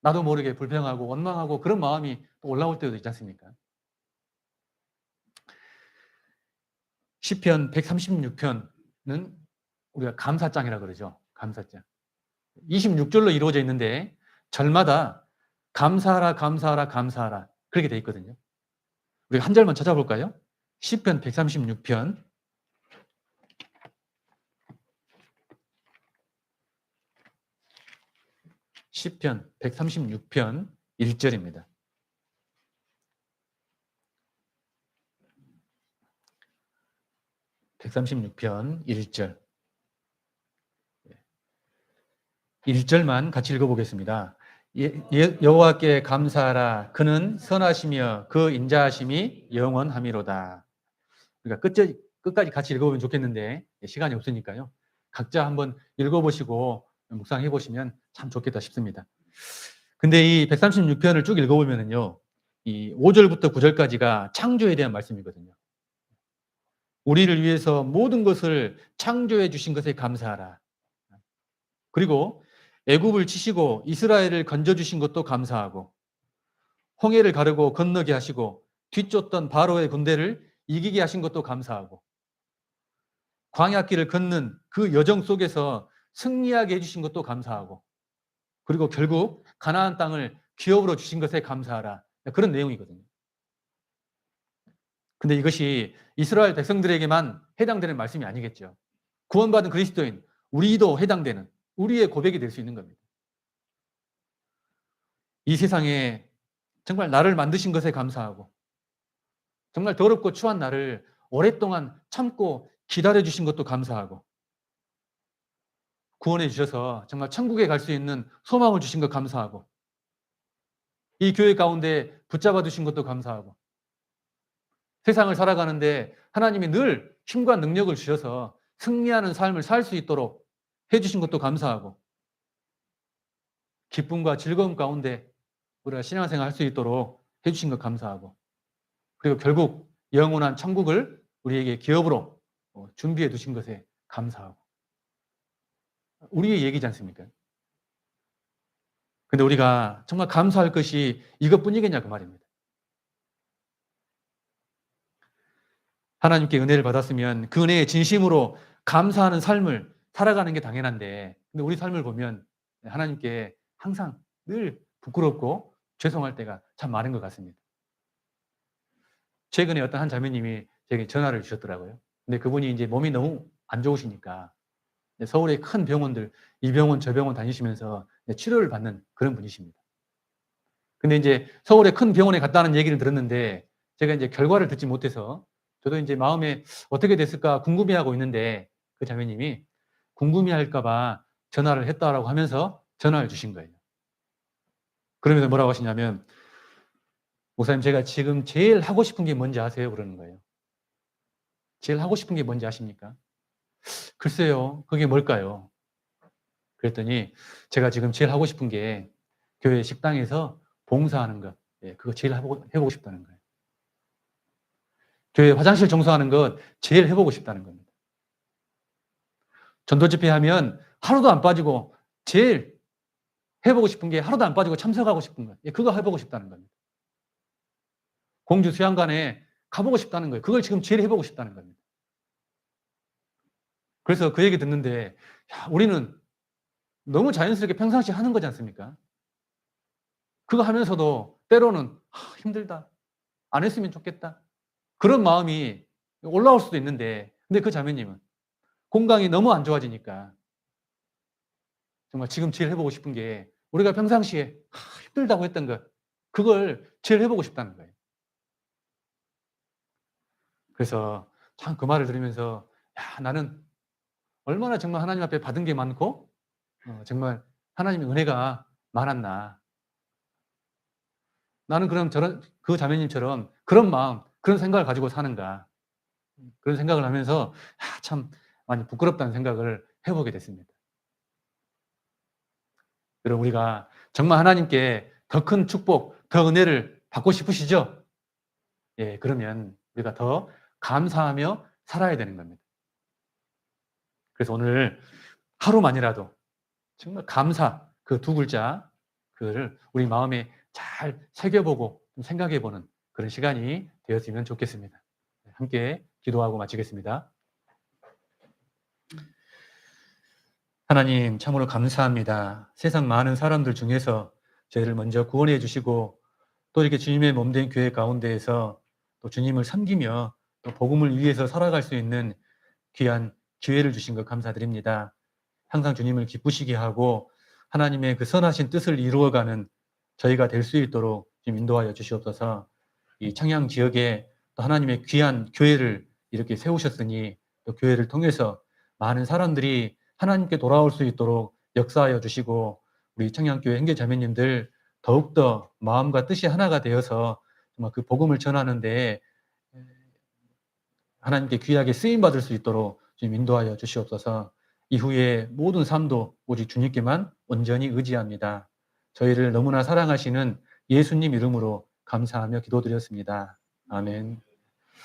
나도 모르게 불평하고 원망하고 그런 마음이 또 올라올 때도 있지 않습니까? 시편 136편은 우리가 감사장이라 그러죠. 감사장. 26절로 이루어져 있는데 절마다 감사하라 감사하라 감사하라 그렇게 돼 있거든요. 우리가 한 절만 찾아볼까요? 시편 136편 시편 136편 1절입니다. (136편) 1절 1절만 같이 읽어보겠습니다. 여호와께 감사하라. 그는 선하시며 그 인자하심이 영원하미로다. 그러니까 끝까지 같이 읽어보면 좋겠는데 시간이 없으니까요. 각자 한번 읽어보시고 묵상해 보시면 참 좋겠다 싶습니다. 근데 이 136편을 쭉 읽어보면은요, 이 5절부터 9절까지가 창조에 대한 말씀이거든요. 우리를 위해서 모든 것을 창조해 주신 것에 감사하라. 그리고 애굽을 치시고 이스라엘을 건져 주신 것도 감사하고 홍해를 가르고 건너게 하시고 뒤쫓던 바로의 군대를 이기게 하신 것도 감사하고 광야길을 걷는 그 여정 속에서 승리하게 해주신 것도 감사하고 그리고 결국 가나안 땅을 기업으로 주신 것에 감사하라. 그런 내용이거든요. 근데 이것이 이스라엘 백성들에게만 해당되는 말씀이 아니겠죠. 구원받은 그리스도인 우리도 해당되는 우리의 고백이 될 수 있는 겁니다. 이 세상에 정말 나를 만드신 것에 감사하고 정말 더럽고 추한 나를 오랫동안 참고 기다려 주신 것도 감사하고 구원해 주셔서 정말 천국에 갈 수 있는 소망을 주신 것 감사하고 이 교회 가운데 붙잡아 두신 것도 감사하고 세상을 살아가는데 하나님이 늘 힘과 능력을 주셔서 승리하는 삶을 살 수 있도록 해주신 것도 감사하고 기쁨과 즐거움 가운데 우리가 신앙생활 할 수 있도록 해주신 것 감사하고 그리고 결국 영원한 천국을 우리에게 기업으로 준비해 두신 것에 감사하고 우리의 얘기지 않습니까? 근데 우리가 정말 감사할 것이 이것뿐이겠냐 그 말입니다. 하나님께 은혜를 받았으면 그 은혜에 진심으로 감사하는 삶을 살아가는 게 당연한데 근데 우리 삶을 보면 하나님께 항상 늘 부끄럽고 죄송할 때가 참 많은 것 같습니다. 최근에 어떤 한 자매님이 제게 전화를 주셨더라고요. 근데 그분이 이제 몸이 너무 안 좋으시니까 서울의 큰 병원들 이 병원 저 병원 다니시면서 치료를 받는 그런 분이십니다. 근데 이제 서울의 큰 병원에 갔다는 얘기를 들었는데 제가 이제 결과를 듣지 못해서 저도 이제 마음에 어떻게 됐을까 궁금해하고 있는데 그 자매님이 궁금해할까 봐 전화를 했다라고 하면서 전화를 주신 거예요. 그러면서 뭐라고 하시냐면 목사님 제가 지금 제일 하고 싶은 게 뭔지 아세요? 그러는 거예요. 제일 하고 싶은 게 뭔지 아십니까? 글쎄요. 그게 뭘까요? 그랬더니 제가 지금 제일 하고 싶은 게 교회 식당에서 봉사하는 것. 그거 제일 해보고 싶다는 거예요. 교회 화장실 청소하는 것 제일 해보고 싶다는 겁니다. 전도 집회하면 하루도 안 빠지고 제일 해보고 싶은 게 하루도 안 빠지고 참석하고 싶은 것. 그거 해보고 싶다는 겁니다. 공주 수양관에 가보고 싶다는 거예요. 그걸 지금 제일 해보고 싶다는 겁니다. 그래서 그 얘기 듣는데 야, 우리는 너무 자연스럽게 평상시 하는 거지 않습니까? 그거 하면서도 때로는 힘들다. 안 했으면 좋겠다. 그런 마음이 올라올 수도 있는데 근데 그 자매님은 건강이 너무 안 좋아지니까 정말 지금 제일 해보고 싶은 게 우리가 평상시에 힘들다고 했던 것 그걸 제일 해보고 싶다는 거예요. 그래서 참 그 말을 들으면서 야, 나는 얼마나 정말 하나님 앞에 받은 게 많고 정말 하나님의 은혜가 많았나. 나는 그럼 저런 그 자매님처럼 그런 마음, 그런 생각을 가지고 사는가. 그런 생각을 하면서 참 많이 부끄럽다는 생각을 해 보게 됐습니다. 여러분, 우리가 정말 하나님께 더 큰 축복, 더 은혜를 받고 싶으시죠? 예, 그러면 우리가 더 감사하며 살아야 되는 겁니다. 그래서 오늘 하루만이라도 정말 감사, 그 두 글자, 그거를 우리 마음에 잘 새겨보고 좀 생각해보는 그런 시간이 되었으면 좋겠습니다. 함께 기도하고 마치겠습니다. 하나님, 참으로 감사합니다. 세상 많은 사람들 중에서 저희를 먼저 구원해 주시고 또 이렇게 주님의 몸된 교회 가운데에서 또 주님을 섬기며 또 복음을 위해서 살아갈 수 있는 귀한 기회를 주신 것 감사드립니다. 항상 주님을 기쁘시게 하고 하나님의 그 선하신 뜻을 이루어가는 저희가 될 수 있도록 좀 인도하여 주시옵소서. 이 청양 지역에 또 하나님의 귀한 교회를 이렇게 세우셨으니 또 교회를 통해서 많은 사람들이 하나님께 돌아올 수 있도록 역사하여 주시고 우리 청양교회 형제자매님들 더욱더 마음과 뜻이 하나가 되어서 정말 그 복음을 전하는 데 하나님께 귀하게 쓰임받을 수 있도록 좀 인도하여 주시옵소서. 이후에 모든 삶도 오직 주님께만 온전히 의지합니다. 저희를 너무나 사랑하시는 예수님 이름으로 감사하며 기도드렸습니다. 아멘.